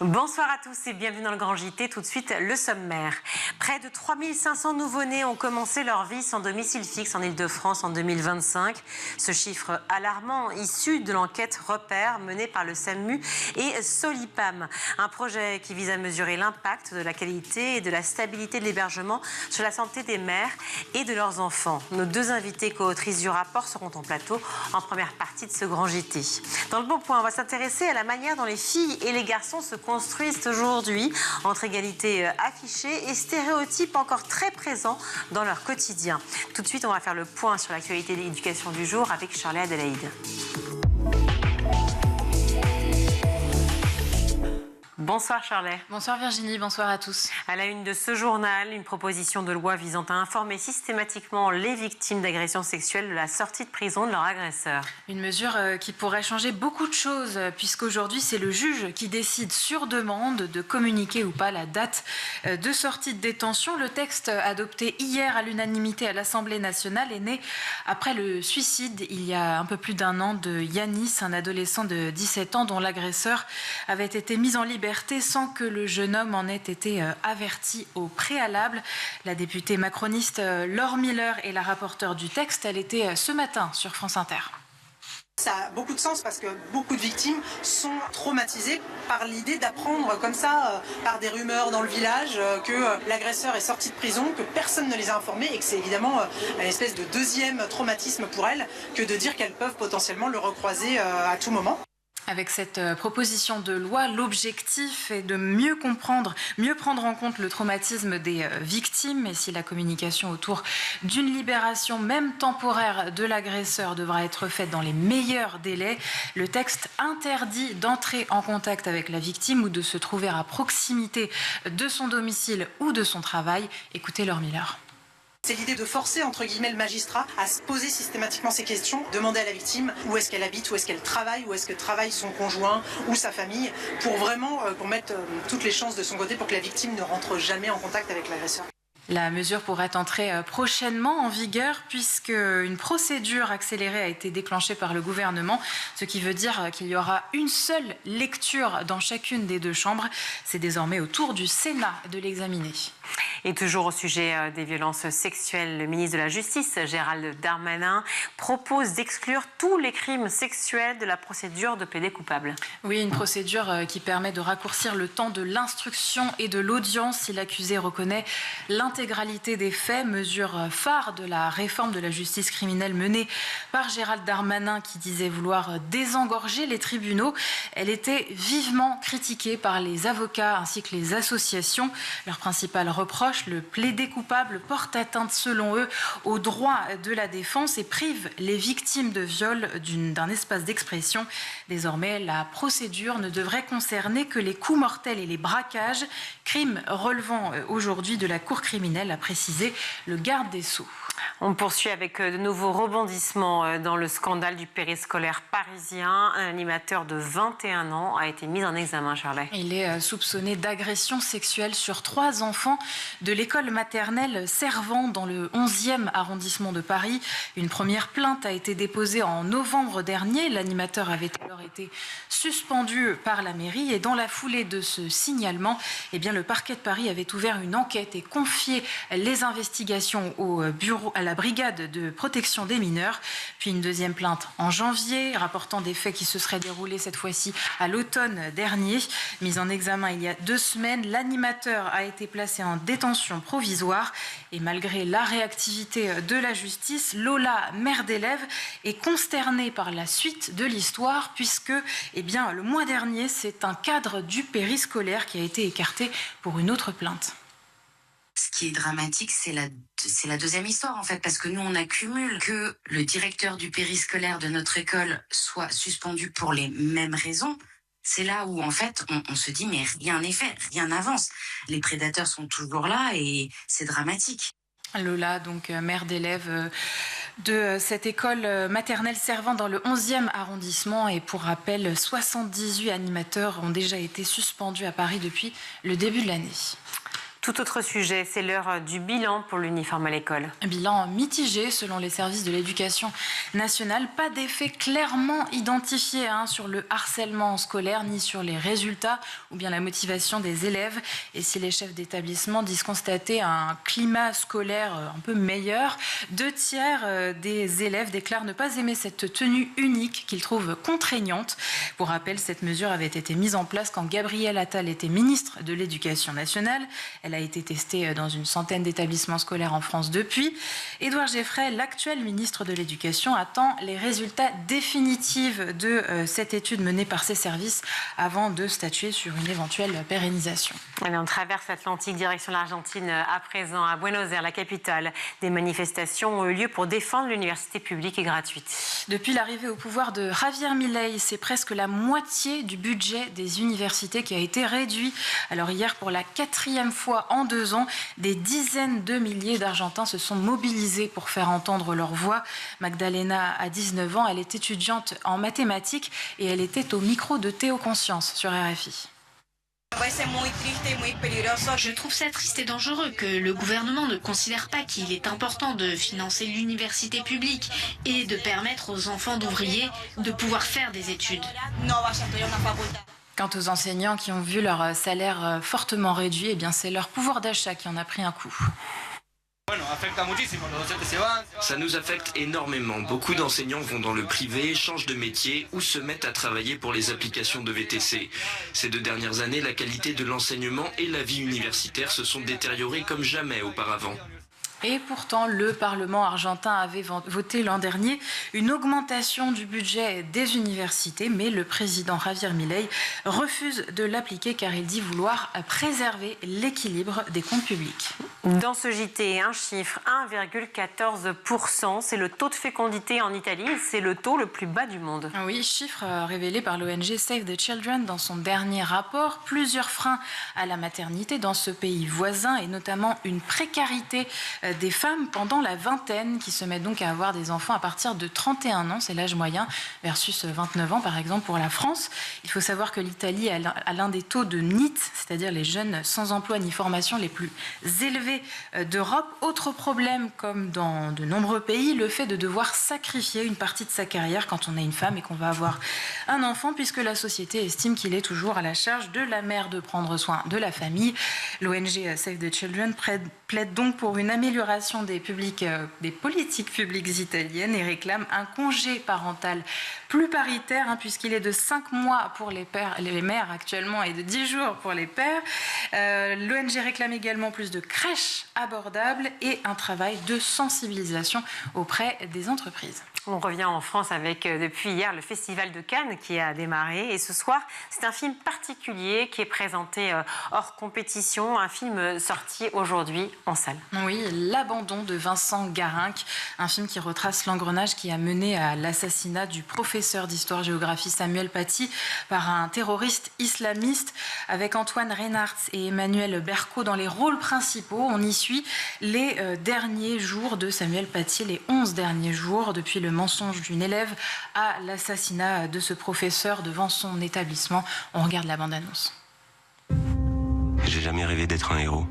Bonsoir à tous et bienvenue dans le Grand JT. Tout de suite, le sommaire. Près de 3500 nouveau-nés ont commencé leur vie sans domicile fixe en Ile-de-France en 2025. Ce chiffre alarmant, issu de l'enquête Repère menée par le SAMU et Solipam. Un projet qui vise à mesurer l'impact de la qualité et de la stabilité de l'hébergement sur la santé des mères et de leurs enfants. Nos deux invités co-autrices du rapport seront en plateau en première partie de ce Grand JT. Dans le Bon Point, on va s'intéresser à la manière dont les filles et les garçons se construisent aujourd'hui entre égalité affichée et stéréotypes encore très présents dans leur quotidien. Tout de suite, on va faire le point sur l'actualité de l'éducation du jour avec Shirley Adélaïde. Bonsoir Shirley. Bonsoir Virginie, bonsoir à tous. À la une de ce journal, une proposition de loi visant à informer systématiquement les victimes d'agressions sexuelles de la sortie de prison de leur agresseur. Une mesure qui pourrait changer beaucoup de choses, puisqu'aujourd'hui c'est le juge qui décide sur demande de communiquer ou pas la date de sortie de détention. Le texte adopté hier à l'unanimité à l'Assemblée nationale est né après le suicide il y a un peu plus d'un an de Yanis, un adolescent de 17 ans dont l'agresseur avait été mis en liberté sans que le jeune homme en ait été averti au préalable. La députée macroniste Laure Miller est la rapporteure du texte. Elle était ce matin sur France Inter. Ça a beaucoup de sens parce que beaucoup de victimes sont traumatisées par l'idée d'apprendre comme ça, par des rumeurs dans le village, que l'agresseur est sorti de prison, que personne ne les a informés et que c'est évidemment une espèce de deuxième traumatisme pour elles que de dire qu'elles peuvent potentiellement le recroiser à tout moment. Avec cette proposition de loi, l'objectif est de mieux comprendre, mieux prendre en compte le traumatisme des victimes. Et si la communication autour d'une libération, même temporaire, de l'agresseur devra être faite dans les meilleurs délais, le texte interdit d'entrer en contact avec la victime ou de se trouver à proximité de son domicile ou de son travail. Écoutez Laure Miller. C'est l'idée de forcer, entre guillemets, le magistrat à se poser systématiquement ces questions, demander à la victime où est-ce qu'elle habite, où est-ce qu'elle travaille, où est-ce que travaille son conjoint ou sa famille, pour vraiment pour mettre toutes les chances de son côté pour que la victime ne rentre jamais en contact avec l'agresseur. La mesure pourrait entrer prochainement en vigueur puisque une procédure accélérée a été déclenchée par le gouvernement, ce qui veut dire qu'il y aura une seule lecture dans chacune des deux chambres. C'est désormais au tour du Sénat de l'examiner. Et toujours au sujet des violences sexuelles, le ministre de la Justice, Gérald Darmanin, propose d'exclure tous les crimes sexuels de la procédure de plaider coupable. Oui, une procédure qui permet de raccourcir le temps de l'instruction et de l'audience si l'accusé reconnaît l'intégralité des faits, mesure phare de la réforme de la justice criminelle menée par Gérald Darmanin qui disait vouloir désengorger les tribunaux. Elle était vivement critiquée par les avocats ainsi que les associations. Leur principal reproche, le plaider coupable porte atteinte selon eux aux droits de la défense et prive les victimes de viol d'un espace d'expression. Désormais, la procédure ne devrait concerner que les coups mortels et les braquages, crimes relevant aujourd'hui de la cour criminelle, a précisé le garde des Sceaux. On poursuit avec de nouveaux rebondissements dans le scandale du périscolaire parisien. Un animateur de 21 ans a été mis en examen, Charlotte. Il est soupçonné d'agression sexuelle sur 3 enfants de l'école maternelle Servant dans le 11e arrondissement de Paris. Une première plainte a été déposée en novembre dernier. L'animateur avait alors été suspendu par la mairie et dans la foulée de ce signalement, le parquet de Paris avait ouvert une enquête et confié les investigations au bureau à la brigade de protection des mineurs, puis une deuxième plainte en janvier, rapportant des faits qui se seraient déroulés cette fois-ci à l'automne dernier. Mis en examen il y a 2 semaines, l'animateur a été placé en détention provisoire et malgré la réactivité de la justice, Lola, mère d'élève, est consternée par la suite de l'histoire puisque, le mois dernier, c'est un cadre du périscolaire qui a été écarté pour une autre plainte. Ce qui est dramatique, c'est la deuxième histoire, en fait, parce que nous, on accumule que le directeur du périscolaire de notre école soit suspendu pour les mêmes raisons. C'est là où, en fait, on se dit, mais rien n'est fait, rien n'avance. Les prédateurs sont toujours là et c'est dramatique. Lola, donc mère d'élève de cette école maternelle Servant dans le 11e arrondissement. Et pour rappel, 78 animateurs ont déjà été suspendus à Paris depuis le début de l'année. Tout autre sujet, c'est l'heure du bilan pour l'uniforme à l'école. Un bilan mitigé selon les services de l'éducation nationale. Pas d'effet clairement identifié sur le harcèlement scolaire ni sur les résultats ou bien la motivation des élèves. Et si les chefs d'établissement disent constater un climat scolaire un peu meilleur, 2/3 des élèves déclarent ne pas aimer cette tenue unique qu'ils trouvent contraignante. Pour rappel, cette mesure avait été mise en place quand Gabriel Attal était ministre de l'Éducation nationale. Elle a été testée dans une centaine d'établissements scolaires en France depuis. Édouard Geffray, l'actuel ministre de l'Éducation, attend les résultats définitifs de cette étude menée par ses services avant de statuer sur une éventuelle pérennisation. On traverse l'Atlantique, direction l'Argentine à présent, à Buenos Aires, la capitale. Des manifestations ont eu lieu pour défendre l'université publique et gratuite. Depuis l'arrivée au pouvoir de Javier Milei, c'est presque la moitié du budget des universités qui a été réduit. Alors hier, pour la 4e fois en 2 ans, des dizaines de milliers d'Argentins se sont mobilisés pour faire entendre leur voix. Magdalena a 19 ans, elle est étudiante en mathématiques et elle était au micro de Théo Conscience sur RFI. Je trouve ça triste et dangereux que le gouvernement ne considère pas qu'il est important de financer l'université publique et de permettre aux enfants d'ouvriers de pouvoir faire des études. Quant aux enseignants qui ont vu leur salaire fortement réduit, c'est leur pouvoir d'achat qui en a pris un coup. Ça nous affecte énormément. Beaucoup d'enseignants vont dans le privé, changent de métier ou se mettent à travailler pour les applications de VTC. Ces 2 dernières années, la qualité de l'enseignement et la vie universitaire se sont détériorées comme jamais auparavant. Et pourtant, le Parlement argentin avait voté l'an dernier une augmentation du budget des universités, mais le président Javier Milei refuse de l'appliquer car il dit vouloir préserver l'équilibre des comptes publics. Dans ce JT, un chiffre, 1,14%, c'est le taux de fécondité en Italie, c'est le taux le plus bas du monde. Oui, chiffre révélé par l'ONG Save the Children dans son dernier rapport. Plusieurs freins à la maternité dans ce pays voisin et notamment une précarité des femmes pendant la vingtaine qui se mettent donc à avoir des enfants à partir de 31 ans, c'est l'âge moyen, versus 29 ans par exemple pour la France. Il faut savoir que l'Italie a l'un des taux de NEET, c'est-à-dire les jeunes sans emploi ni formation les plus élevés d'Europe. Autre problème, comme dans de nombreux pays, le fait de devoir sacrifier une partie de sa carrière quand on est une femme et qu'on va avoir un enfant, puisque la société estime qu'il est toujours à la charge de la mère de prendre soin de la famille. L'ONG Save the Children plaide donc pour une amélioration des politiques publiques italiennes et réclame un congé parental plus paritaire, puisqu'il est de 5 mois pour les mères actuellement et de 10 jours pour les pères. L'ONG réclame également plus de crèches abordables et un travail de sensibilisation auprès des entreprises. On revient en France avec, depuis hier, le Festival de Cannes qui a démarré. Et ce soir, c'est un film particulier qui est présenté hors compétition, un film sorti aujourd'hui en salle. Oui, L'abandon de Vincent Garinck, un film qui retrace l'engrenage qui a mené à l'assassinat du professeur d'histoire-géographie Samuel Paty par un terroriste islamiste. Avec Antoine Reinhardt et Emmanuel Berco dans les rôles principaux, on y suit les derniers jours de Samuel Paty, les 11 derniers jours, depuis le mensonge d'une élève à l'assassinat de ce professeur devant son établissement. On regarde la bande-annonce. J'ai jamais rêvé d'être un héros.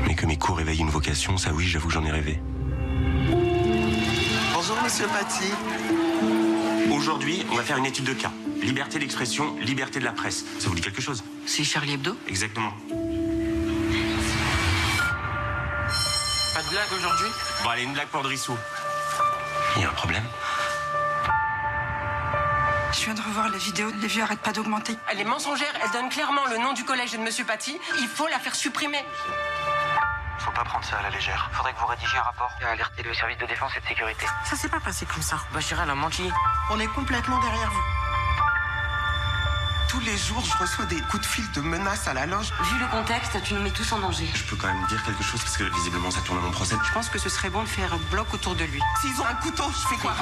Mais que mes cours éveillent une vocation, ça oui, j'avoue que j'en ai rêvé. Bonjour, monsieur Paty. Aujourd'hui, on va faire une étude de cas. Liberté d'expression, liberté de la presse. Ça vous dit quelque chose? C'est Charlie Hebdo? Exactement. Pas de blague aujourd'hui? Bon, allez, une blague pour Drissou. Il y a un problème? Je viens de revoir les vidéos, les vues arrêtent pas d'augmenter. Elle est mensongère, elle donne clairement le nom du collège de monsieur Paty. Il faut la faire supprimer. Faut pas prendre ça à la légère. Faudrait que vous rédigiez un rapport et alerter le service de défense et de sécurité. Ça s'est pas passé comme ça. Bachira l'a menti. On est complètement derrière vous. Tous les jours, je reçois des coups de fil de menaces à la loge. Vu le contexte, tu nous mets tous en danger. Je peux quand même dire quelque chose parce que visiblement ça tourne à mon procès. Je pense que ce serait bon de faire un bloc autour de lui. S'ils ont un couteau, je fais quoi?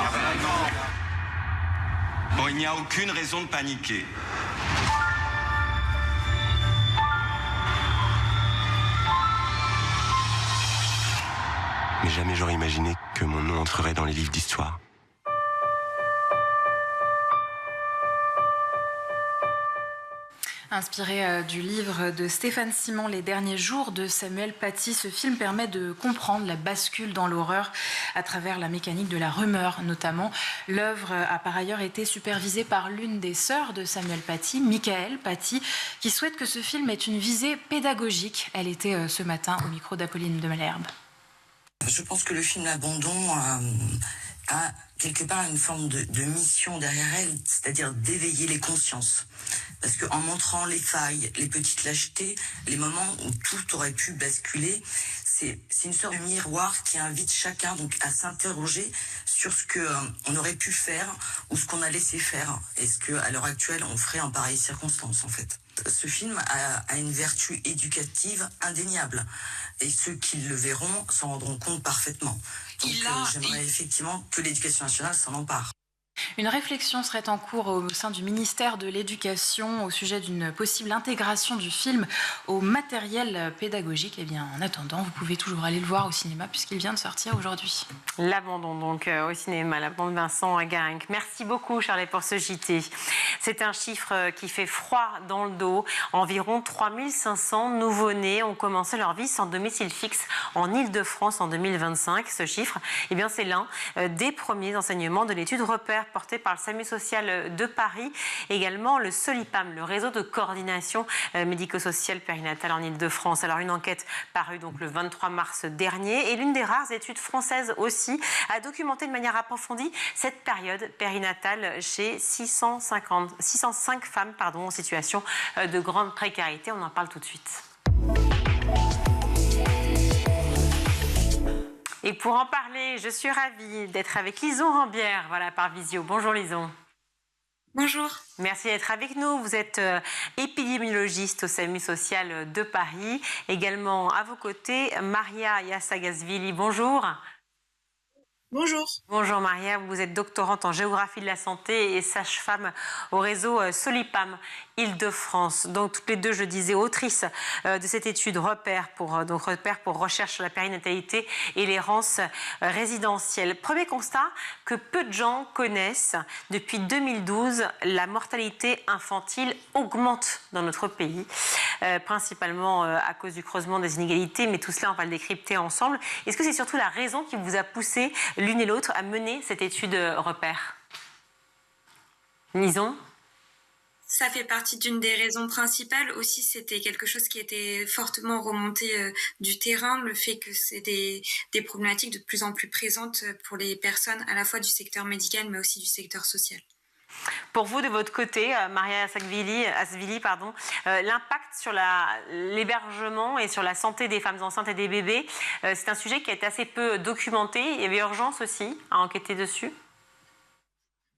Bon, il n'y a aucune raison de paniquer. Mais jamais j'aurais imaginé que mon nom entrerait dans les livres d'histoire. Inspiré du livre de Stéphane Simon, Les derniers jours de Samuel Paty, ce film permet de comprendre la bascule dans l'horreur à travers la mécanique de la rumeur notamment. L'œuvre a par ailleurs été supervisée par l'une des sœurs de Samuel Paty, Michaëlle Paty, qui souhaite que ce film ait une visée pédagogique. Elle était ce matin au micro d'Apolline de Malherbe. Je pense que le film L'Abandon a quelque part une forme de mission derrière elle, c'est-à-dire d'éveiller les consciences. Parce qu'en montrant les failles, les petites lâchetés, les moments où tout aurait pu basculer, c'est une sorte de miroir qui invite chacun donc à s'interroger sur ce qu'on aurait pu faire ou ce qu'on a laissé faire. Est-ce qu'à l'heure actuelle, on ferait en pareille circonstance, en fait. Ce film a une vertu éducative indéniable. Et ceux qui le verront s'en rendront compte parfaitement. Donc j'aimerais effectivement que l'éducation nationale s'en empare. Une réflexion serait en cours au sein du ministère de l'Éducation au sujet d'une possible intégration du film au matériel pédagogique. Eh bien, en attendant, vous pouvez toujours aller le voir au cinéma puisqu'il vient de sortir aujourd'hui. L'Abandon donc au cinéma, L'Abandon de Vincent Garinck. Merci beaucoup Charlie pour ce JT. C'est un chiffre qui fait froid dans le dos. Environ 3500 nouveau-nés ont commencé leur vie sans domicile fixe en Ile-de-France en 2025. Ce chiffre, eh bien, c'est l'un des premiers enseignements de l'étude Repère porté par le SAMU social de Paris, également le SOLIPAM, le réseau de coordination médico-sociale périnatale en Ile-de-France. Alors une enquête parue donc le 23 mars dernier et l'une des rares études françaises aussi a documenté de manière approfondie cette période périnatale chez 605 femmes en situation de grande précarité. On en parle tout de suite. Et pour en parler, je suis ravie d'être avec Lison Rambière, par visio. Bonjour Lison. Bonjour. Merci d'être avec nous. Vous êtes épidémiologiste au SAMU social de Paris. Également à vos côtés, Maria Yassagashvili. Bonjour. Bonjour. Bonjour Maria, vous êtes doctorante en géographie de la santé et sage-femme au réseau SOLIPAM Île-de-France. Donc toutes les deux, je disais, autrices de cette étude Repère pour recherche sur la périnatalité et l'errance résidentielle. Premier constat que peu de gens connaissent. Depuis 2012, la mortalité infantile augmente dans notre pays, principalement à cause du creusement des inégalités, mais tout cela on va le décrypter ensemble. Est-ce que c'est surtout la raison qui vous a poussé l'une et l'autre à mener cette étude Repère? Lison? Ça fait partie d'une des raisons principales. Aussi, c'était quelque chose qui était fortement remonté du terrain, le fait que c'est des problématiques de plus en plus présentes pour les personnes à la fois du secteur médical mais aussi du secteur social. Pour vous, de votre côté, Maria Yassagashvili, l'impact sur l'hébergement et sur la santé des femmes enceintes et des bébés, c'est un sujet qui a été assez peu documenté. Il y avait urgence aussi à enquêter dessus.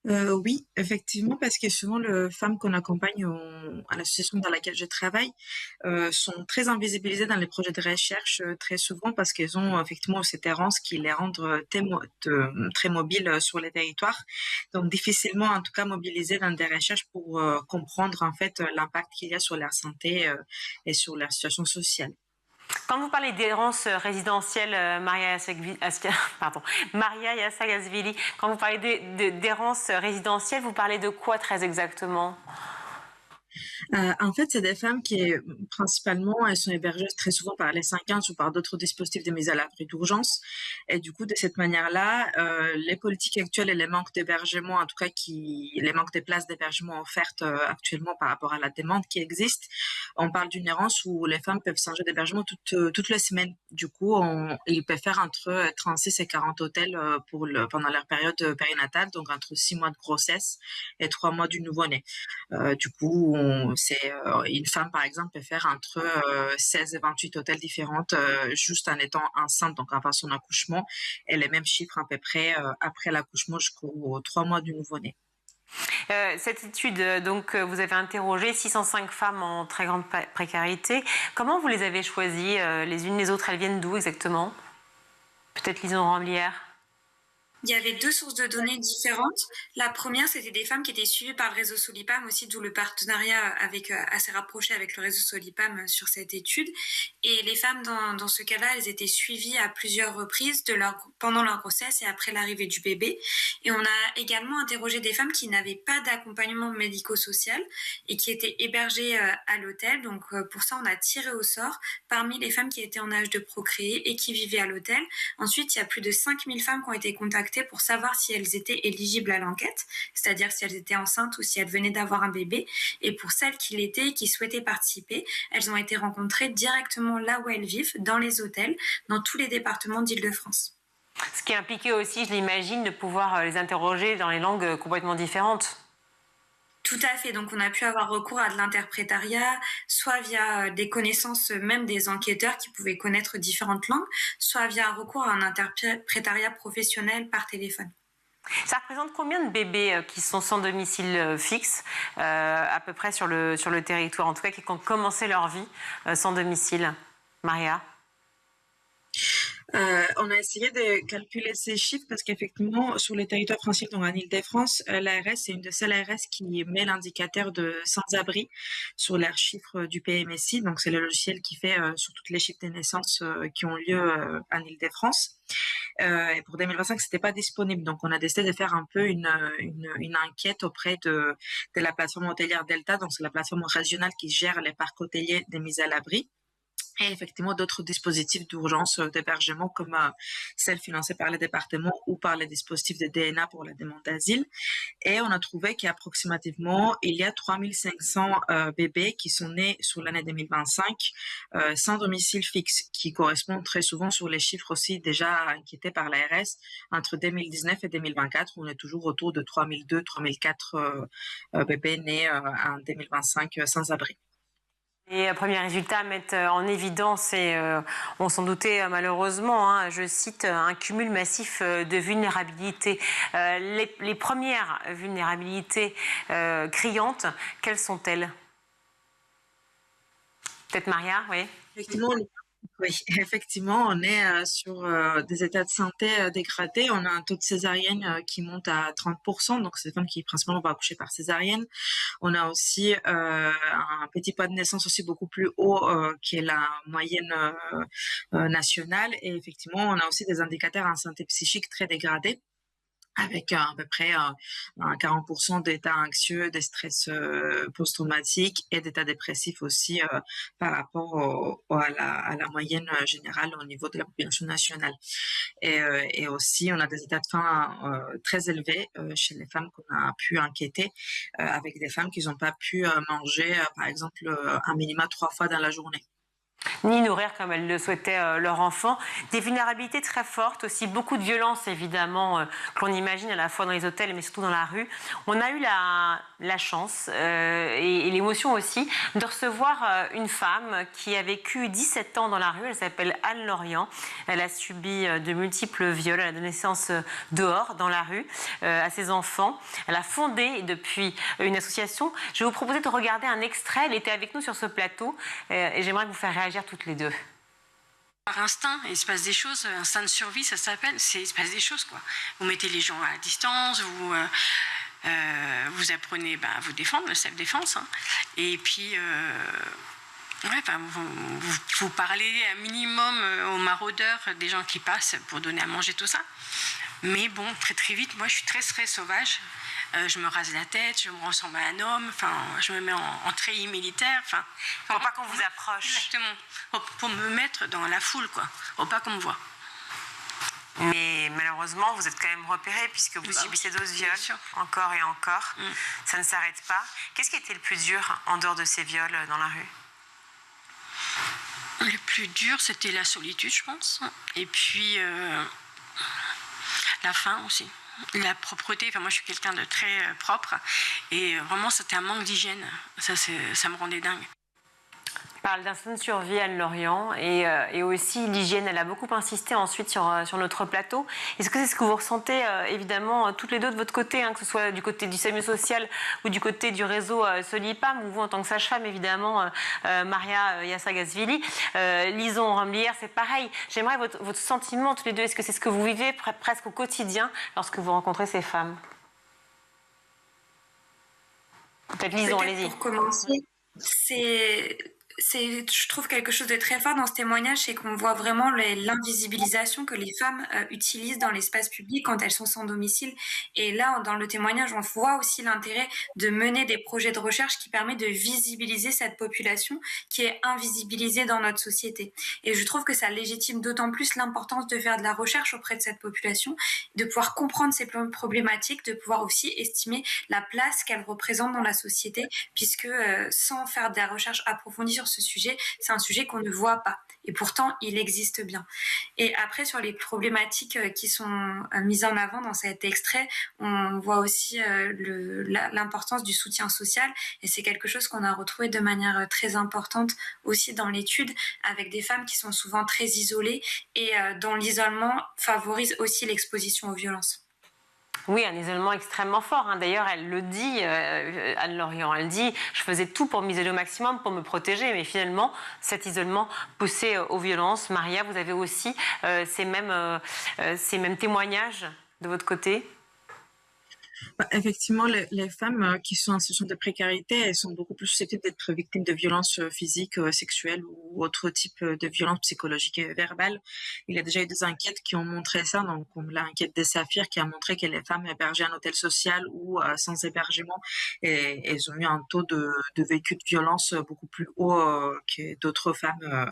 Oui, effectivement, parce que souvent les femmes qu'on accompagne à l'association dans laquelle je travaille sont très invisibilisées dans les projets de recherche très souvent parce qu'elles ont effectivement cette errance qui les rend très mobiles sur les territoires. Donc difficilement en tout cas mobilisées dans des recherches pour comprendre en fait l'impact qu'il y a sur leur santé et sur leur situation sociale. Quand vous parlez d'errance résidentielle, Maria Yassagashvili, quand vous parlez d'errance résidentielle, vous parlez de quoi très exactement ? En fait, c'est des femmes qui, principalement, elles sont hébergées très souvent par les 5-15 ou par d'autres dispositifs de mise à l'abri d'urgence. Et du coup, de cette manière-là, les politiques actuelles et les manques d'hébergement, en tout cas les manques de places d'hébergement offertes actuellement par rapport à la demande qui existe, on parle d'une errance où les femmes peuvent changer d'hébergement toutes les semaines. Du coup, ils peuvent faire entre 36 et 40 hôtels pendant leur période périnatale, donc entre 6 mois de grossesse et 3 mois du nouveau-né. Du coup, une femme, par exemple, peut faire entre 16 et 28 hôtels différentes juste en étant enceinte, donc avant son accouchement, et les mêmes chiffres à peu près après l'accouchement jusqu'aux 3 mois du nouveau-né. Cette étude, donc, vous avez interrogé 605 femmes en très grande précarité. Comment vous les avez choisies les unes les autres? Elles viennent d'où exactement? Peut-être Lison Rambière. Il y avait 2 sources de données différentes. La première, c'était des femmes qui étaient suivies par le réseau Solipam aussi, d'où le partenariat assez rapproché avec le réseau Solipam sur cette étude. Et les femmes, dans ce cas-là, elles étaient suivies à plusieurs reprises pendant leur grossesse et après l'arrivée du bébé. Et on a également interrogé des femmes qui n'avaient pas d'accompagnement médico-social et qui étaient hébergées à l'hôtel. Donc pour ça, on a tiré au sort parmi les femmes qui étaient en âge de procréer et qui vivaient à l'hôtel. Ensuite, il y a plus de 5000 femmes qui ont été contactées pour savoir si elles étaient éligibles à l'enquête, c'est-à-dire si elles étaient enceintes ou si elles venaient d'avoir un bébé. Et pour celles qui l'étaient et qui souhaitaient participer, elles ont été rencontrées directement là où elles vivent, dans les hôtels, dans tous les départements d'Île-de-France. Ce qui impliquait aussi, je l'imagine, de pouvoir les interroger dans les langues complètement différentes. Tout à fait. Donc, on a pu avoir recours à de l'interprétariat, soit via des connaissances même des enquêteurs qui pouvaient connaître différentes langues, soit via un recours à un interprétariat professionnel par téléphone. Ça représente combien de bébés qui sont sans domicile fixe, à peu près sur le territoire, en tout cas qui ont commencé leur vie sans domicile? Maria? On a essayé de calculer ces chiffres parce qu'effectivement, sur les territoires français, donc en Île-de-France, l'ARS, c'est une de celles ARS qui met l'indicateur de sans-abri sur leurs chiffres du PMSI. Donc, c'est le logiciel qui fait sur toutes les chiffres des naissances qui ont lieu en Île-de-France. Et pour 2025, c'était pas disponible. Donc, on a décidé de faire un peu une enquête auprès de la plateforme hôtelière Delta. Donc, c'est la plateforme régionale qui gère les parcs hôteliers des mises à l'abri. Et effectivement, d'autres dispositifs d'urgence d'hébergement comme celles financées par les départements ou par les dispositifs de DNA pour la demande d'asile. Et on a trouvé qu'approximativement, il y a 3500 bébés qui sont nés sur l'année 2025 sans domicile fixe, qui correspond très souvent sur les chiffres aussi déjà inquiétés par l'ARS entre 2019 et 2024, où on est toujours autour de 3002-3004 bébés nés en 2025 sans abri. Les premiers résultats mettent en évidence, et on s'en doutait malheureusement, je cite, un cumul massif de vulnérabilités. Les premières vulnérabilités criantes, quelles sont-elles? Peut-être Maria, oui. Effectivement, on est sur des états de santé dégradés. On a un taux de césarienne qui monte à 30%, donc c'est des femmes qui principalement vont accoucher par césarienne. On a aussi un petit poids de naissance aussi beaucoup plus haut qui est la moyenne nationale. Et effectivement, on a aussi des indicateurs en santé psychique très dégradés, avec à peu près 40% d'états anxieux, de stress post-traumatique et d'états dépressifs aussi par rapport à la moyenne générale au niveau de la population nationale. Et aussi, on a des états de faim très élevés chez les femmes qu'on a pu enquêter, avec des femmes qui n'ont pas pu manger, par exemple, un minimum 3 fois dans la journée. Ni nourrir comme elles le souhaitaient leur enfant. Des vulnérabilités très fortes, aussi beaucoup de violence évidemment que l'on imagine à la fois dans les hôtels mais surtout dans la rue. On a eu la chance et l'émotion aussi de recevoir une femme qui a vécu 17 ans dans la rue. Elle s'appelle Anne Lorient. Elle a subi de multiples viols. Elle a donné naissance dehors, dans la rue, à ses enfants. Elle a fondé depuis une association. Je vais vous proposer de regarder un extrait. Elle était avec nous sur ce plateau et j'aimerais vous faire réagir toutes les deux. Par instinct, il se passe des choses, instinct de survie, ça s'appelle, il se passe des choses, quoi. Vous mettez les gens à distance, vous apprenez à vous défendre, le self-défense, hein. Et puis, vous parlez un minimum aux maraudeurs, des gens qui passent pour donner à manger, tout ça. Mais bon, très très vite, moi je suis très sauvage. Je me rase la tête, je me ressemble à un homme, je me mets en treillis militaire. Faut pas qu'on vous approche. Exactement. Pour me mettre dans la foule, quoi. Faut pas qu'on me voit. Mais malheureusement, vous êtes quand même repérés puisque vous subissez d'autres viols, encore et encore. Ça ne s'arrête pas. Qu'est-ce qui a été le plus dur en dehors de ces viols dans la rue? Le plus dur, c'était la solitude, je pense. Et puis, la faim aussi. La propreté, moi je suis quelqu'un de très propre et vraiment c'était un manque d'hygiène, ça me rendait dingue. parle d'instinct de survie, Anne-Laurian, et aussi l'hygiène. Elle a beaucoup insisté ensuite sur notre plateau. Est-ce que c'est ce que vous ressentez, évidemment, toutes les deux de votre côté, que ce soit du côté du SAMU social ou du côté du réseau Solipam, ou vous en tant que sage-femme, évidemment, Maria Yassagashvili, Lison Ramblière, c'est pareil. J'aimerais votre sentiment, tous les deux. Est-ce que c'est ce que vous vivez presque au quotidien lorsque vous rencontrez ces femmes? Peut-être Lison, allez-y. Pour commencer, je trouve quelque chose de très fort dans ce témoignage, c'est qu'on voit vraiment l'invisibilisation que les femmes utilisent dans l'espace public quand elles sont sans domicile. Et là, dans le témoignage, on voit aussi l'intérêt de mener des projets de recherche qui permettent de visibiliser cette population qui est invisibilisée dans notre société. Et je trouve que ça légitime d'autant plus l'importance de faire de la recherche auprès de cette population, de pouvoir comprendre ces problématiques, de pouvoir aussi estimer la place qu'elles représentent dans la société, puisque sans faire de la recherche approfondie sur ce sujet, c'est un sujet qu'on ne voit pas. Et pourtant, il existe bien. Et après, sur les problématiques qui sont mises en avant dans cet extrait, on voit aussi l'importance du soutien social. Et c'est quelque chose qu'on a retrouvé de manière très importante aussi dans l'étude, avec des femmes qui sont souvent très isolées et dont l'isolement favorise aussi l'exposition aux violences. Oui, un isolement extrêmement fort. D'ailleurs, elle le dit, Anne-Laurian, elle dit « Je faisais tout pour m'isoler au maximum, pour me protéger ». Mais finalement, cet isolement poussait aux violences. Maria, vous avez aussi ces mêmes témoignages de votre côté? Effectivement, les femmes qui sont en situation de précarité, elles sont beaucoup plus susceptibles d'être victimes de violences physiques, sexuelles ou autres types de violences psychologiques et verbales. Il y a déjà eu des enquêtes qui ont montré ça, donc comme l'enquête des Saphirs qui a montré que les femmes hébergées en hôtel social ou sans hébergement, elles ont eu un taux de vécu de violence beaucoup plus haut que d'autres femmes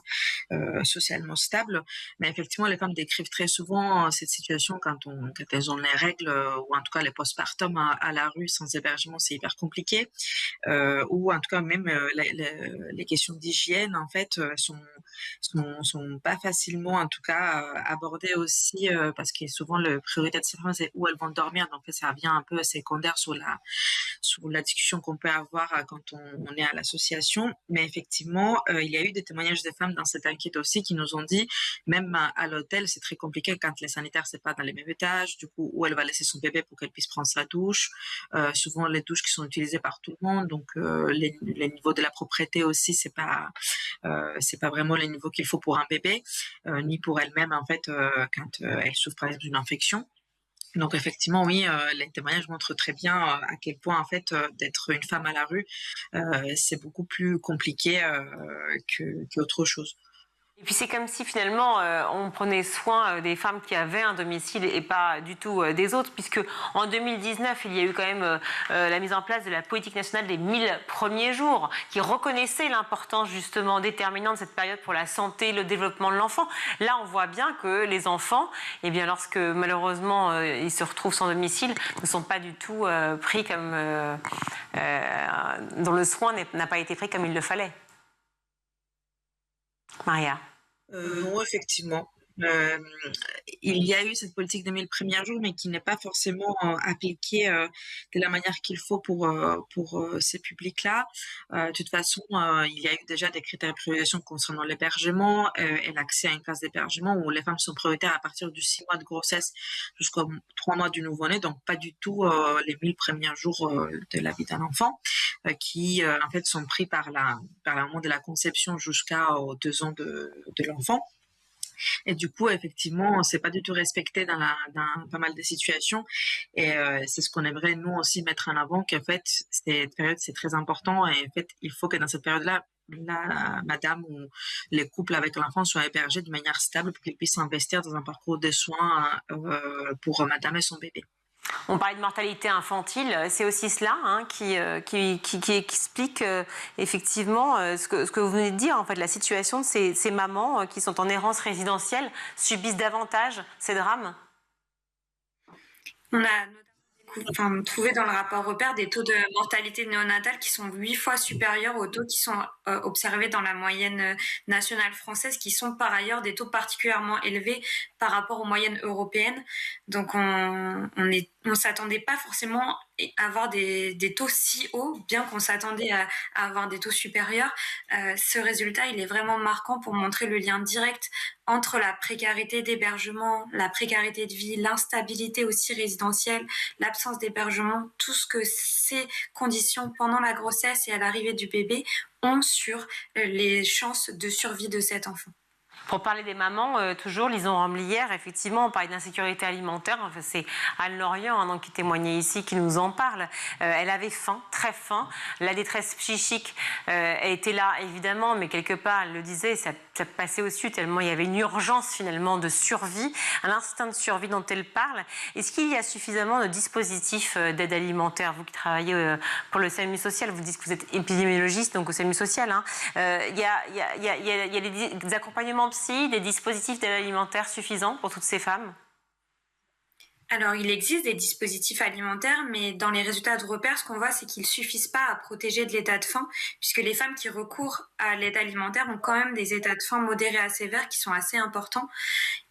socialement stables. Mais effectivement, les femmes décrivent très souvent cette situation quand elles ont les règles ou en tout cas les postpartum à la rue sans hébergement, c'est hyper compliqué. Ou en tout cas même les questions d'hygiène en fait sont pas facilement en tout cas abordées aussi parce que souvent le priorité de ces femmes c'est où elles vont dormir, donc ça vient un peu secondaire sur la discussion qu'on peut avoir quand on est à l'association. Mais effectivement il y a eu des témoignages de femmes dans cette enquête aussi qui nous ont dit même à l'hôtel c'est très compliqué quand les sanitaires c'est pas dans les mêmes étages, du coup où elle va laisser son bébé pour qu'elle puisse prendre sa douche, souvent les douches qui sont utilisées par tout le monde, donc les niveaux de la propreté aussi c'est pas vraiment les niveaux qu'il faut pour un bébé ni pour elle-même en fait quand elle souffre par exemple d'une infection. Donc effectivement oui, les témoignages montrent très bien à quel point en fait d'être une femme à la rue c'est beaucoup plus compliqué qu'autre chose. Et puis c'est comme si finalement on prenait soin des femmes qui avaient un domicile et pas du tout des autres, puisque en 2019 il y a eu quand même la mise en place de la politique nationale des 1000 premiers jours qui reconnaissait l'importance justement déterminante de cette période pour la santé et le développement de l'enfant. Là on voit bien que les enfants, eh bien, lorsque malheureusement ils se retrouvent sans domicile, ne sont pas du tout pris comme dont le soin n'a pas été pris comme il le fallait. Maria. Non, effectivement. Il y a eu cette politique des 1000 premiers jours, mais qui n'est pas forcément appliquée de la manière qu'il faut pour ces publics-là. De toute façon, il y a eu déjà des critères de priorisation concernant l'hébergement et l'accès à une place d'hébergement où les femmes sont prioritaires à partir du 6 mois de grossesse jusqu'aux 3 mois du nouveau-né, donc pas du tout les 1000 premiers jours de la vie d'un enfant qui en fait sont pris par le moment de la conception jusqu'aux 2 ans de l'enfant. Et du coup, effectivement, c'est pas du tout respecté dans pas mal de situations. Et c'est ce qu'on aimerait nous aussi mettre en avant, qu'en fait, cette période c'est très important. Et en fait, il faut que dans cette période-là, la madame ou les couples avec l'enfant soient hébergés de manière stable pour qu'ils puissent investir dans un parcours de soins pour madame et son bébé. On parlait de mortalité infantile, c'est aussi cela qui explique effectivement ce que vous venez de dire, en fait, la situation de ces mamans qui sont en errance résidentielle subissent davantage ces drames. On a trouvé dans le rapport repère des taux de mortalité néonatale qui sont 8 fois supérieurs aux taux qui sont observés dans la moyenne nationale française, qui sont par ailleurs des taux particulièrement élevés par rapport aux moyennes européennes. Donc on est on ne s'attendait pas forcément à avoir des taux si hauts, bien qu'on s'attendait à avoir des taux supérieurs. Ce résultat, il est vraiment marquant pour montrer le lien direct entre la précarité d'hébergement, la précarité de vie, l'instabilité aussi résidentielle, l'absence d'hébergement, tout ce que ces conditions pendant la grossesse et à l'arrivée du bébé ont sur les chances de survie de cet enfant. Pour parler des mamans, toujours, Lison Ramblière, effectivement, on parlait d'insécurité alimentaire. Enfin, c'est Anne Lorient qui témoignait ici, qui nous en parle. Elle avait faim, très faim. La détresse psychique était là, évidemment, mais quelque part, elle le disait, ça passait au-dessus, tellement il y avait une urgence, finalement, de survie, un instinct de survie dont elle parle. Est-ce qu'il y a suffisamment de dispositifs d'aide alimentaire? Vous qui travaillez pour le SAMU social, vous dites que vous êtes épidémiologiste, donc au SAMU social. Il y a des accompagnements des dispositifs d'aide alimentaire suffisants pour toutes ces femmes? Alors, il existe des dispositifs alimentaires, mais dans les résultats de repères, ce qu'on voit, c'est qu'ils ne suffisent pas à protéger de l'état de faim, puisque les femmes qui recourent à l'aide alimentaire ont quand même des états de faim modérés à sévères qui sont assez importants.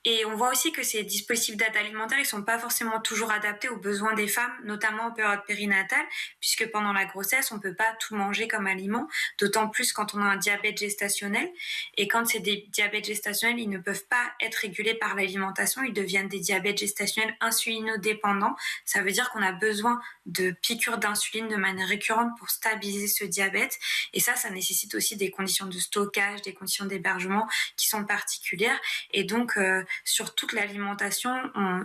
Et on voit aussi que ces dispositifs d'aide alimentaire, ils ne sont pas forcément toujours adaptés aux besoins des femmes, notamment en période périnatale, puisque pendant la grossesse, on ne peut pas tout manger comme aliment, d'autant plus quand on a un diabète gestationnel. Et quand c'est des diabètes gestationnels, ils ne peuvent pas être régulés par l'alimentation, ils deviennent des diabètes gestationnels insulinodépendants. Ça veut dire qu'on a besoin de piqûres d'insuline de manière récurrente pour stabiliser ce diabète. Et ça nécessite aussi des conditions de stockage, des conditions d'hébergement qui sont particulières. Et donc, sur toute l'alimentation,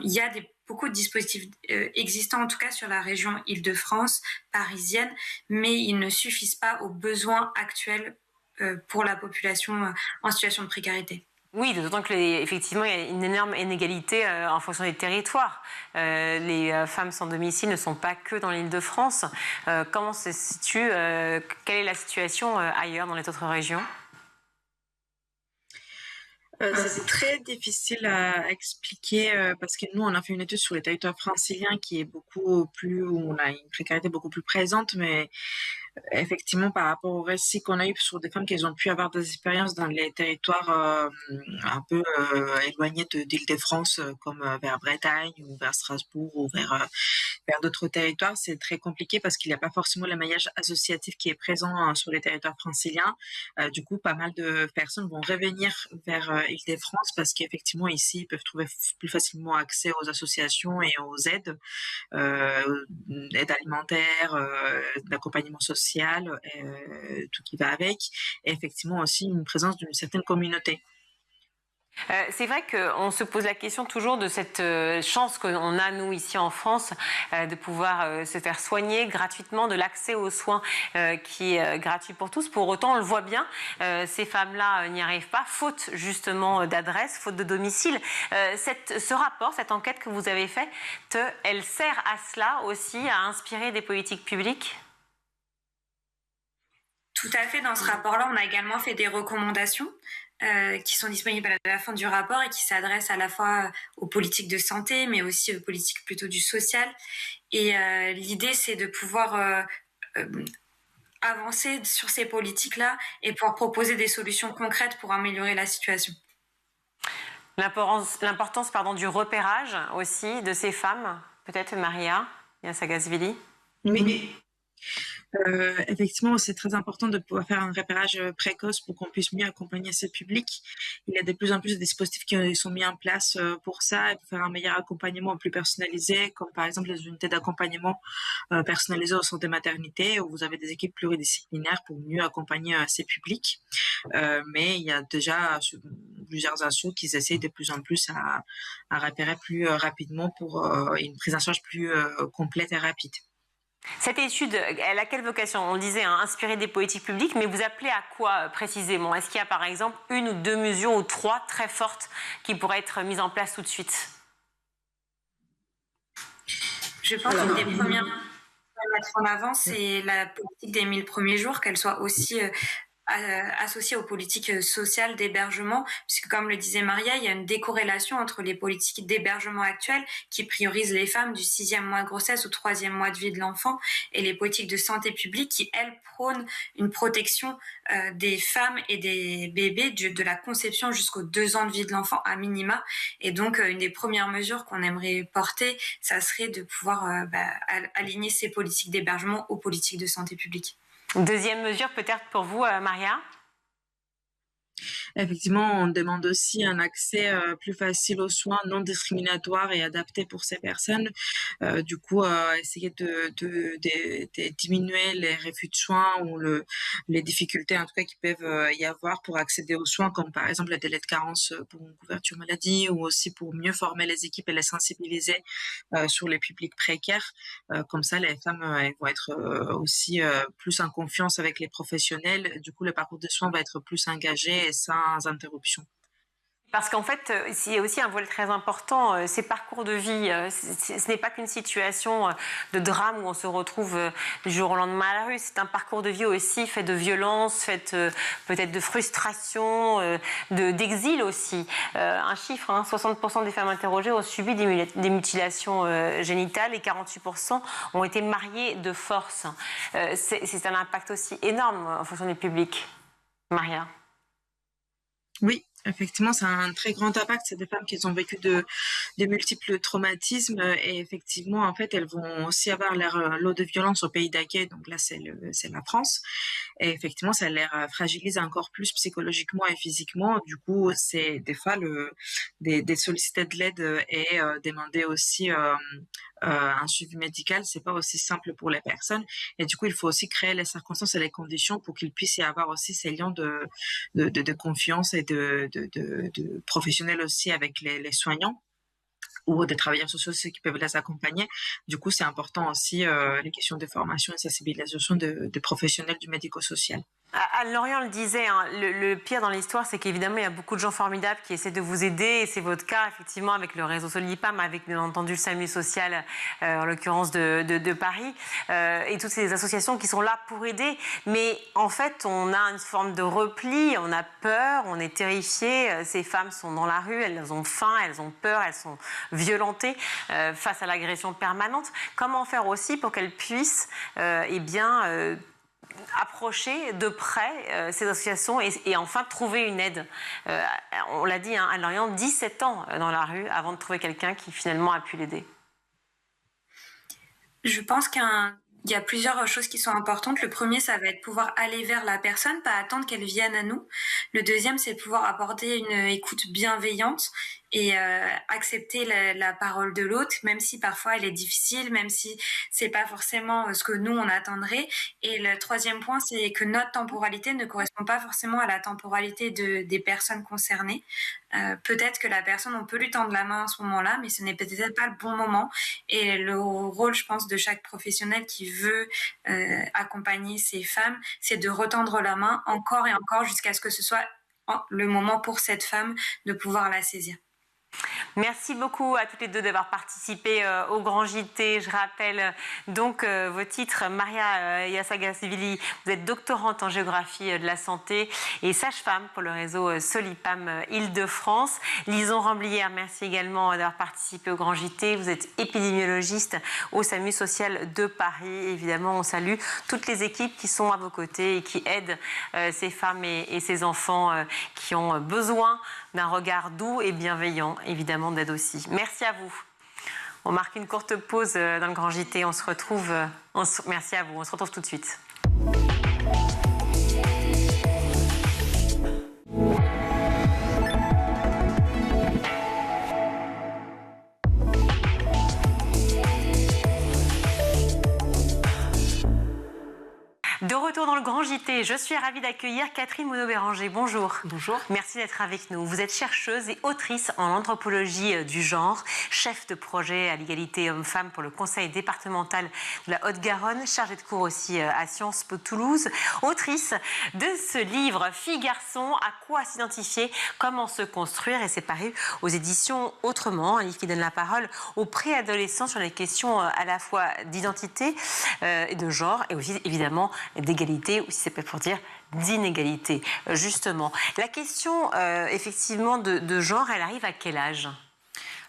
il y a beaucoup de dispositifs existants, en tout cas sur la région Île-de-France, parisienne, mais ils ne suffisent pas aux besoins actuels pour la population en situation de précarité. Oui, d'autant qu'effectivement, il y a une énorme inégalité en fonction des territoires. Les femmes sans domicile ne sont pas que dans l'Île-de-France. Comment se situe, quelle est la situation ailleurs, dans les autres régions ? C'est très difficile à expliquer parce que nous, on a fait une étude sur les territoires franciliens qui est beaucoup plus, où on a une précarité beaucoup plus présente, mais effectivement, par rapport au récit qu'on a eu sur des femmes qui ont pu avoir des expériences dans les territoires un peu éloignés d'Île-de-France, comme vers Bretagne ou vers Strasbourg ou vers d'autres territoires, c'est très compliqué parce qu'il n'y a pas forcément le maillage associatif qui est présent sur les territoires franciliens. Du coup, pas mal de personnes vont revenir vers Île-de-France parce qu'effectivement, ici, ils peuvent trouver plus facilement accès aux associations et aux aides, aides alimentaires, d'accompagnement social, tout qui va avec, et effectivement aussi une présence d'une certaine communauté. C'est vrai qu'on se pose la question toujours de cette chance qu'on a, nous, ici en France, de pouvoir se faire soigner gratuitement, de l'accès aux soins qui est gratuit pour tous. Pour autant, on le voit bien, ces femmes-là n'y arrivent pas, faute justement d'adresse, faute de domicile. Ce rapport, cette enquête que vous avez faite, elle sert à cela aussi, à inspirer des politiques publiques ? Tout à fait. Dans ce rapport-là, on a également fait des recommandations qui sont disponibles à la fin du rapport et qui s'adressent à la fois aux politiques de santé, mais aussi aux politiques plutôt du social. Et l'idée, c'est de pouvoir avancer sur ces politiques-là et pouvoir proposer des solutions concrètes pour améliorer la situation. L'importance du repérage aussi de ces femmes, peut-être Maria Yassagashvili. Oui. Effectivement, c'est très important de pouvoir faire un repérage précoce pour qu'on puisse mieux accompagner ce public. Il y a de plus en plus de dispositifs qui sont mis en place pour ça et pour faire un meilleur accompagnement plus personnalisé, comme par exemple les unités d'accompagnement personnalisées au centre de maternité, où vous avez des équipes pluridisciplinaires pour mieux accompagner ces publics. Mais il y a déjà plusieurs assos qui essayent de plus en plus à repérer plus rapidement pour une prise en charge plus complète et rapide. Cette étude, elle a quelle vocation? On le disait, inspirer des politiques publiques, mais vous appelez à quoi précisément? Est-ce qu'il y a par exemple une ou deux mesures ou trois très fortes qui pourraient être mises en place tout de suite? Je pense qu'une des premières à mettre en avant, c'est la politique des 1000 premiers jours, qu'elle soit aussi associé aux politiques sociales d'hébergement, puisque comme le disait Maria, il y a une décorrélation entre les politiques d'hébergement actuelles qui priorisent les femmes du 6e mois de grossesse au 3e mois de vie de l'enfant et les politiques de santé publique qui, elles, prônent une protection des femmes et des bébés de la conception jusqu'aux 2 ans de vie de l'enfant à minima. Et donc, une des premières mesures qu'on aimerait porter, ça serait de pouvoir aligner ces politiques d'hébergement aux politiques de santé publique. Deuxième mesure peut-être pour vous, Maria? Effectivement, on demande aussi un accès plus facile aux soins non discriminatoires et adaptés pour ces personnes. Du coup, essayer de diminuer les refus de soins ou les difficultés en tout cas qui peuvent y avoir pour accéder aux soins, comme par exemple les délais de carence pour une couverture maladie, ou aussi pour mieux former les équipes et les sensibiliser sur les publics précaires. Comme ça, les femmes elles vont être aussi plus en confiance avec les professionnels. Du coup, le parcours de soins va être plus engagé et sans interruption. Parce qu'en fait, il y a aussi un volet très important, ces parcours de vie. Ce n'est pas qu'une situation de drame où on se retrouve du jour au lendemain à la rue. C'est un parcours de vie aussi fait de violence, fait peut-être de frustration, d'exil aussi. Un chiffre, 60% des femmes interrogées ont subi des mutilations génitales et 48% ont été mariées de force. C'est un impact aussi énorme en fonction du public. Maria? Oui, effectivement, c'est un très grand impact. C'est des femmes qui ont vécu de multiples traumatismes et effectivement, en fait, elles vont aussi avoir leur lot de violence au pays d'accueil. Donc là, c'est la France. Et effectivement, ça les fragilise encore plus psychologiquement et physiquement. Du coup, c'est des fois des solliciter de l'aide et demander aussi un suivi médical, c'est pas aussi simple pour les personnes. Et du coup, il faut aussi créer les circonstances et les conditions pour qu'il puisse y avoir aussi ces liens de confiance et de professionnels aussi avec les soignants ou des travailleurs sociaux qui peuvent les accompagner. Du coup, c'est important aussi les questions de formation et sensibilisation de professionnels du médico-social. Anne Lorient le disait, le pire dans l'histoire, c'est qu'évidemment, il y a beaucoup de gens formidables qui essaient de vous aider, et c'est votre cas, effectivement, avec le réseau Solipam, avec bien entendu le SAMU social, en l'occurrence de Paris, et toutes ces associations qui sont là pour aider. Mais en fait, on a une forme de repli, on a peur, on est terrifié. Ces femmes sont dans la rue, elles ont faim, elles ont peur, elles sont violentées face à l'agression permanente. Comment faire aussi pour qu'elles puissent, approcher de près ces associations et enfin trouver une aide. On l'a dit, Anne Lorient, 17 ans dans la rue avant de trouver quelqu'un qui finalement a pu l'aider. Je pense qu'il y a plusieurs choses qui sont importantes. Le premier, ça va être pouvoir aller vers la personne, pas attendre qu'elle vienne à nous. Le deuxième, c'est pouvoir apporter une écoute bienveillante et accepter la parole de l'autre, même si parfois elle est difficile, même si c'est pas forcément ce que nous on attendrait. Et le troisième point, c'est que notre temporalité ne correspond pas forcément à la temporalité des personnes concernées. Peut-être que la personne, on peut lui tendre la main à ce moment-là, mais ce n'est peut-être pas le bon moment. Et le rôle, je pense, de chaque professionnel qui veut accompagner ces femmes, c'est de retendre la main encore et encore jusqu'à ce que ce soit le moment pour cette femme de pouvoir la saisir. Merci beaucoup à toutes les deux d'avoir participé au Grand JT. Je rappelle donc vos titres. Maria Yasagasvili, vous êtes doctorante en géographie de la santé et sage-femme pour le réseau Solipam Île-de-France. Lison Ramblière, merci également d'avoir participé au Grand JT. Vous êtes épidémiologiste au SAMU social de Paris. Évidemment, on salue toutes les équipes qui sont à vos côtés et qui aident ces femmes et ces enfants qui ont besoin d'un regard doux et bienveillant, évidemment d'aide aussi. Merci à vous. On marque une courte pause dans le Grand JT. On se retrouve. Merci à vous. On se retrouve tout de suite. De retour dans le Grand JT, je suis ravie d'accueillir Catherine Monod-Béranger. Bonjour. Bonjour. Merci d'être avec nous. Vous êtes chercheuse et autrice en anthropologie du genre, chef de projet à l'égalité hommes-femmes pour le Conseil départemental de la Haute-Garonne, chargée de cours aussi à Sciences Po Toulouse, autrice de ce livre Filles-Garçons, à quoi s'identifier, comment se construire, et c'est paru aux éditions Autrement, un livre qui donne la parole aux préadolescents sur les questions à la fois d'identité et de genre, et aussi évidemment d'égalité ou si c'est pas pour dire d'inégalité, justement. La question, effectivement, de genre, elle arrive à quel âge ?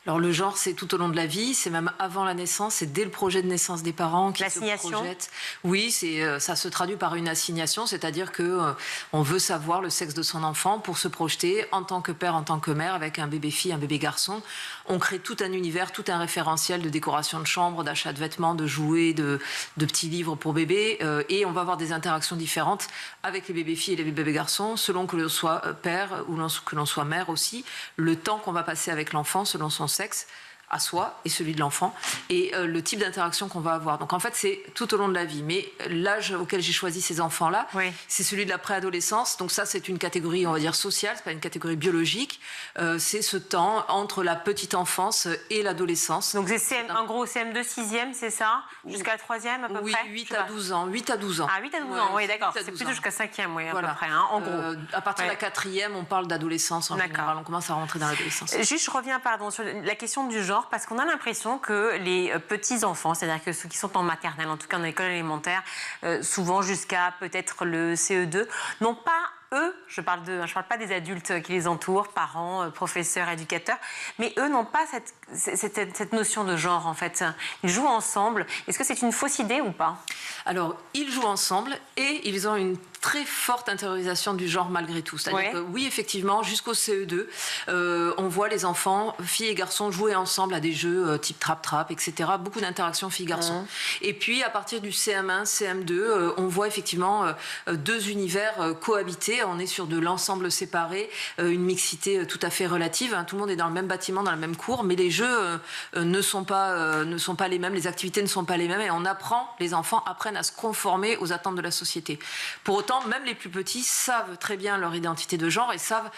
Alors le genre, c'est tout au long de la vie, c'est même avant la naissance, c'est dès le projet de naissance des parents qui se projettent. Oui, ça se traduit par une assignation, c'est-à-dire que on veut savoir le sexe de son enfant pour se projeter en tant que père, en tant que mère, avec un bébé fille, un bébé garçon. On crée tout un univers, tout un référentiel de décoration de chambre, d'achat de vêtements, de jouets, de petits livres pour bébés, et on va avoir des interactions différentes avec les bébés filles et les bébés garçons, selon que l'on soit père ou que l'on soit mère aussi, le temps qu'on va passer avec l'enfant selon son sexe à soi et celui de l'enfant et le type d'interaction qu'on va avoir. Donc en fait c'est tout au long de la vie, mais l'âge auquel j'ai choisi ces enfants-là, c'est celui de la préadolescence, donc ça c'est une catégorie on va dire sociale, c'est pas une catégorie biologique, c'est ce temps entre la petite enfance et l'adolescence. Donc c'est en gros CM2, 6e, c'est ça? Jusqu'à la 3e à peu près? 8 à 12 ans. 8 à 12 ans. Ah 8 à 12 ans, oui d'accord, c'est plutôt jusqu'à 5e, oui, à peu près, hein, en gros. À partir de la 4e, on parle d'adolescence en général, on commence à rentrer dans l'adolescence. Juste je reviens sur la question du genre, parce qu'on a l'impression que les petits-enfants, c'est-à-dire que ceux qui sont en maternelle, en tout cas dans l'école élémentaire, souvent jusqu'à peut-être le CE2, n'ont pas, eux, je parle pas des adultes qui les entourent, parents, professeurs, éducateurs, mais eux n'ont pas cette notion de genre en fait. Ils jouent ensemble. Est-ce que c'est une fausse idée ou pas? Alors, ils jouent ensemble et ils ont une très forte intériorisation du genre malgré tout. C'est-à-dire que oui, effectivement, jusqu'au CE2, on voit les enfants, filles et garçons, jouer ensemble à des jeux type trap-trap, etc. Beaucoup d'interactions filles-garçons. Et puis, à partir du CM1, CM2, on voit effectivement deux univers cohabiter. On est sur de l'ensemble séparé, une mixité tout à fait relative. Hein. Tout le monde est dans le même bâtiment, dans la même cour, mais les jeux ne sont pas les mêmes, les activités ne sont pas les mêmes et les enfants apprennent à se conformer aux attentes de la société. Pour autant, même les plus petits savent très bien leur identité de genre et savent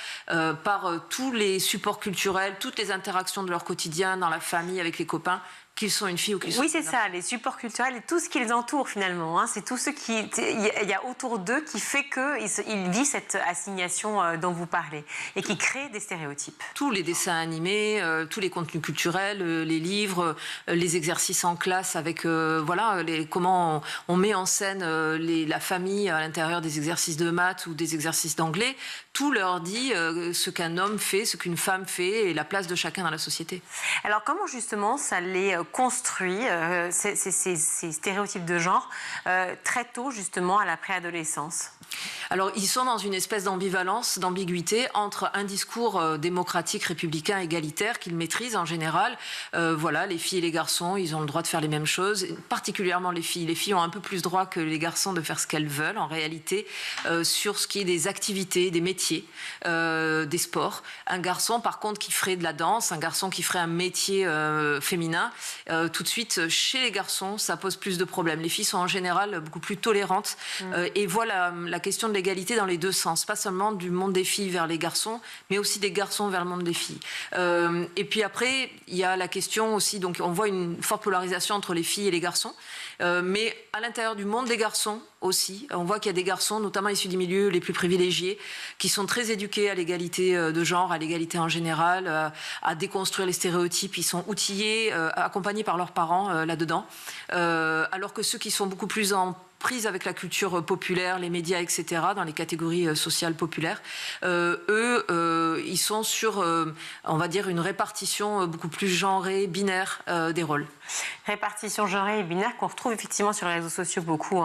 par tous les supports culturels, toutes les interactions de leur quotidien, dans la famille, avec les copains, qu'ils sont une fille ou qu'ils sont une fille. Oui, c'est ça, les supports culturels et tout ce qui les entoure finalement. Hein, c'est tout ce qu'il y a autour d'eux qui fait qu'ils vivent cette assignation dont vous parlez et qui crée des stéréotypes. Tous les dessins animés, tous les contenus culturels, les livres, les exercices en classe avec comment on met en scène la famille à l'intérieur des exercices de maths ou des exercices d'anglais. Tout leur dit ce qu'un homme fait, ce qu'une femme fait et la place de chacun dans la société. Alors comment justement ça les construit ces stéréotypes de genre très tôt justement à la préadolescence? Alors, ils sont dans une espèce d'ambivalence, d'ambiguïté entre un discours démocratique, républicain, égalitaire qu'ils maîtrisent en général. Les filles et les garçons, ils ont le droit de faire les mêmes choses, particulièrement les filles. Les filles ont un peu plus droit que les garçons de faire ce qu'elles veulent, en réalité, sur ce qui est des activités, des métiers, des sports. Un garçon, par contre, qui ferait de la danse, un garçon qui ferait un métier féminin, tout de suite, chez les garçons, ça pose plus de problèmes. Les filles sont en général beaucoup plus tolérantes et voient la question de l'égalité dans les deux sens, pas seulement du monde des filles vers les garçons, mais aussi des garçons vers le monde des filles. Et puis après, il y a la question aussi, donc on voit une forte polarisation entre les filles et les garçons, mais à l'intérieur du monde des garçons aussi, on voit qu'il y a des garçons, notamment issus des milieux les plus privilégiés, qui sont très éduqués à l'égalité de genre, à l'égalité en général, à déconstruire les stéréotypes. Ils sont outillés, accompagnés par leurs parents là-dedans, alors que ceux qui sont beaucoup plus en prise avec la culture populaire, les médias, etc., dans les catégories sociales populaires, ils sont sur, on va dire, une répartition beaucoup plus genrée, binaire des rôles. Répartition genrée et binaire qu'on retrouve effectivement sur les réseaux sociaux beaucoup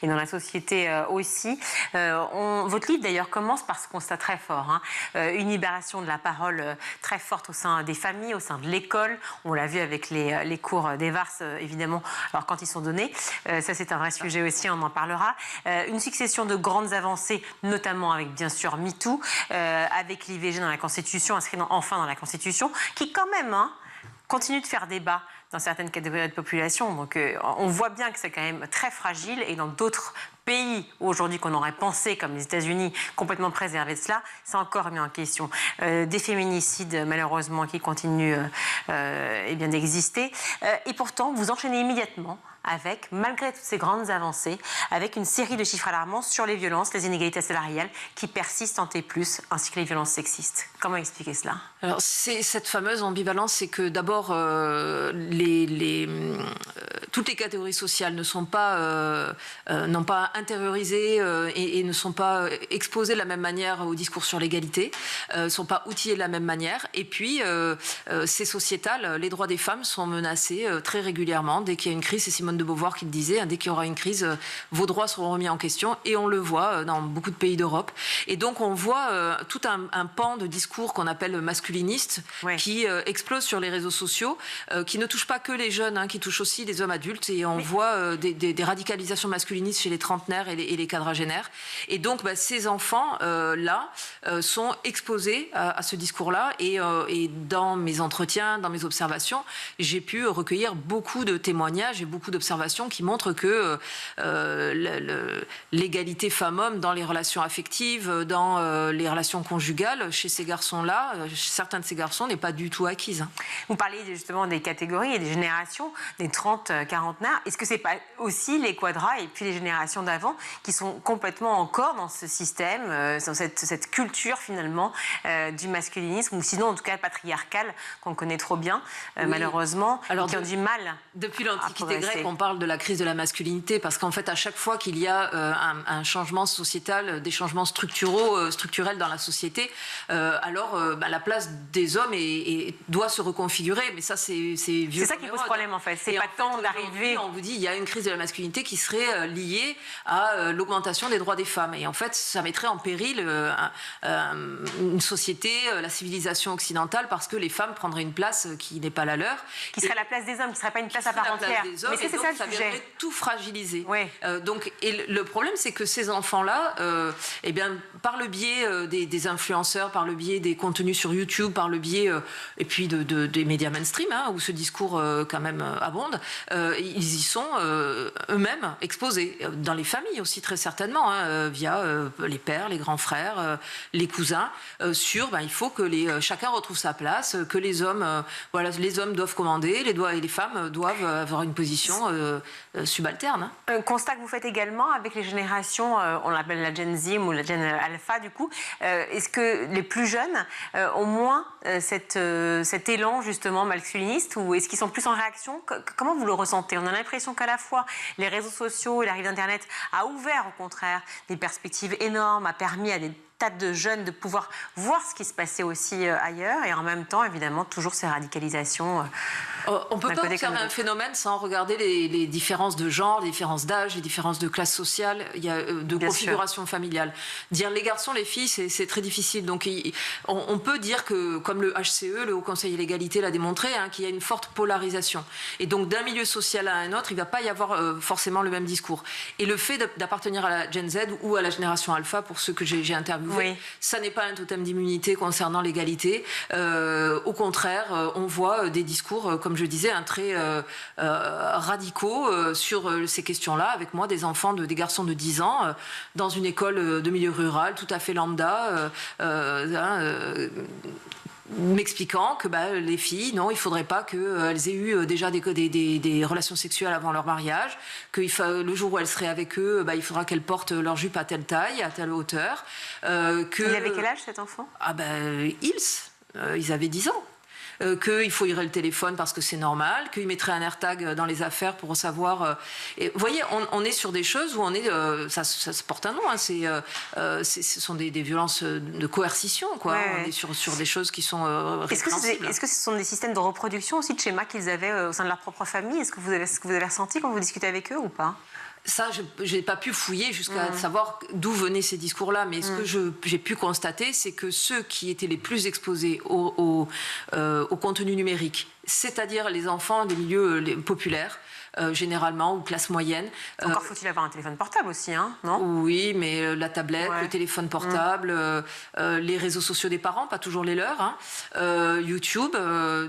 et dans la société aussi. Votre livre d'ailleurs commence par ce constat très fort, une libération de la parole très forte au sein des familles, au sein de l'école. On l'a vu avec les cours d'Evars évidemment, alors quand ils sont donnés, ça c'est un vrai sujet aussi, on en parlera. Une succession de grandes avancées, notamment avec bien sûr MeToo, avec l'IVG dans la Constitution, inscrit enfin dans la Constitution, qui quand même continue de faire débat dans certaines catégories de population. Donc on voit bien que c'est quand même très fragile et dans d'autres pays aujourd'hui qu'on aurait pensé, comme les États-Unis, complètement préservés de cela, c'est encore mis en question. Des féminicides, malheureusement, qui continuent d'exister. Et pourtant, vous enchaînez immédiatement avec, malgré toutes ces grandes avancées, avec une série de chiffres alarmants sur les violences, les inégalités salariales qui persistent en T+, ainsi que les violences sexistes. Comment expliquer cela? Alors, c'est cette fameuse ambivalence, c'est que d'abord, toutes les catégories sociales n'ont pas intériorisés et ne sont pas exposés de la même manière au discours sur l'égalité, ne sont pas outillés de la même manière. Et puis, c'est sociétal. Les droits des femmes sont menacés très régulièrement. Dès qu'il y a une crise, c'est Simone de Beauvoir qui le disait, dès qu'il y aura une crise, vos droits seront remis en question. Et on le voit dans beaucoup de pays d'Europe. Et donc, on voit tout un pan de discours qu'on appelle masculiniste qui explose sur les réseaux sociaux, qui ne touche pas que les jeunes, qui touche aussi les hommes adultes. Et on voit des radicalisations masculinistes chez les trentenaires et les quadragénaires. Et donc, ces enfants-là sont exposés à ce discours-là. Et dans mes entretiens, dans mes observations, j'ai pu recueillir beaucoup de témoignages et beaucoup d'observations qui montrent que l'égalité femmes-hommes dans les relations affectives, dans les relations conjugales, chez ces garçons-là, certains de ces garçons, n'est pas du tout acquise. Vous parlez justement des catégories et des générations, des 30-quarantenaires. Est-ce que ce n'est pas aussi les quadras et puis les générations d'avant qui sont complètement encore dans ce système, dans cette culture finalement du masculinisme, ou sinon en tout cas patriarcale, qu'on connaît trop bien, malheureusement, et qui ont du mal. Depuis l'Antiquité grecque, on parle de la crise de la masculinité, parce qu'en fait, à chaque fois qu'il y a un changement sociétal, des changements structurels dans la société, alors la place des hommes doit se reconfigurer. Mais ça, c'est vieux. C'est ça qui pose problème, en fait. C'est pas tant d'arriver... On vous dit, il y a une crise de la masculinité qui serait liée à l'augmentation des droits des femmes. Et en fait, ça mettrait en péril une société, la civilisation occidentale, parce que les femmes prendraient une place qui n'est pas la leur. Qui serait la place des hommes, qui ne serait pas une place à part entière. Mais c'est ça le sujet. Viendrait tout fragiliser. Et le problème, c'est que ces enfants-là, par le biais des influenceurs, par le biais des contenus sur YouTube, par le biais et puis des médias mainstream, où ce discours quand même abonde, ils y sont eux-mêmes exposés. Dans les familles aussi, très certainement, via les pères, les grands frères, les cousins, il faut que chacun retrouve sa place, que les hommes doivent commander, les femmes doivent avoir une position subalterne. Un constat que vous faites également avec les générations, on l'appelle la Gen Z ou la Gen Alpha du coup, est-ce que les plus jeunes ont moins cet élan justement masculiniste, ou est-ce qu'ils sont plus en réaction? Comment vous le ressentez? On a l'impression qu'à la fois les réseaux sociaux et l'arrivée d'Internet a ouvert au contraire des perspectives énormes, a permis à des tas de jeunes de pouvoir voir ce qui se passait aussi ailleurs, et en même temps, évidemment, toujours ces radicalisations. On ne peut pas observer un phénomène sans regarder les différences de genre, les différences d'âge, les différences de classe sociale, il y a de configuration familiale. Dire les garçons, les filles, c'est très difficile. Donc on peut dire que, comme le HCE, le Haut Conseil à l'égalité l'a démontré, qu'il y a une forte polarisation. Et donc d'un milieu social à un autre, il ne va pas y avoir forcément le même discours. Et le fait d'appartenir à la Gen Z ou à la génération Alpha, pour ceux que j'ai interviewés, ça n'est pas un totem d'immunité concernant l'égalité. Au contraire, on voit des discours, comme je disais, très radicaux sur ces questions-là. Avec moi, des enfants, des garçons de 10 ans, dans une école de milieu rural, tout à fait lambda, m'expliquant que les filles, non, il ne faudrait pas qu'elles aient eu déjà des relations sexuelles avant leur mariage, que le jour où elles seraient avec eux, il faudra qu'elles portent leur jupe à telle taille, à telle hauteur. Il avait quel âge cet enfant? Ils avaient 10 ans. Qu'il faut irer le téléphone parce que c'est normal, qu'il mettrait un AirTag dans les affaires pour savoir... Et, vous voyez, on est sur des choses où on est... ça se porte un nom, ce sont des violences de coercition, quoi. On est sur des choses qui sont répréhensibles. Est-ce que ce sont des systèmes de reproduction aussi, de schémas qu'ils avaient au sein de leur propre famille? Est-ce que vous avez ressenti quand vous discutez avec eux ou pas? Ça, je n'ai pas pu fouiller jusqu'à savoir d'où venaient ces discours-là, mais ce que j'ai pu constater, c'est que ceux qui étaient les plus exposés au contenu numérique, c'est-à-dire les enfants des milieux populaires, généralement, ou classe moyenne. Encore faut-il avoir un téléphone portable aussi, non? Oui, mais la tablette, le téléphone portable, les réseaux sociaux des parents, pas toujours les leurs, YouTube,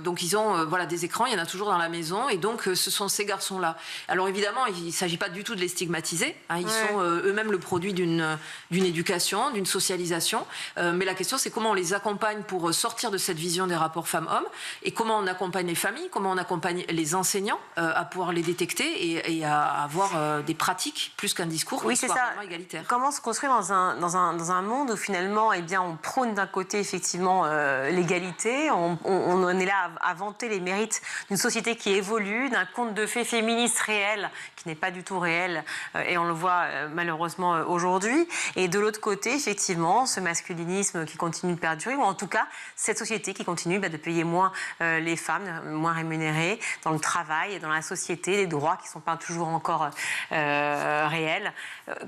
donc ils ont des écrans, il y en a toujours dans la maison, et donc ce sont ces garçons-là. Alors évidemment, il ne s'agit pas du tout de les stigmatiser, ils sont eux-mêmes le produit d'une éducation, d'une socialisation, mais la question c'est comment on les accompagne pour sortir de cette vision des rapports femmes-hommes, et comment on accompagne les familles, comment on accompagne les enseignants à pouvoir les détecter détecter et à avoir des pratiques plus qu'un discours qui soit vraiment égalitaire. Comment se construire dans un monde où finalement, eh bien, on prône d'un côté effectivement l'égalité, on est là à vanter les mérites d'une société qui évolue, d'un conte de fées féministe réel qui n'est pas du tout réel, et on le voit malheureusement aujourd'hui. Et de l'autre côté, effectivement, ce masculinisme qui continue de perdurer, ou en tout cas cette société qui continue de payer moins les femmes, moins rémunérées dans le travail et dans la société, les droits qui ne sont pas toujours encore réels.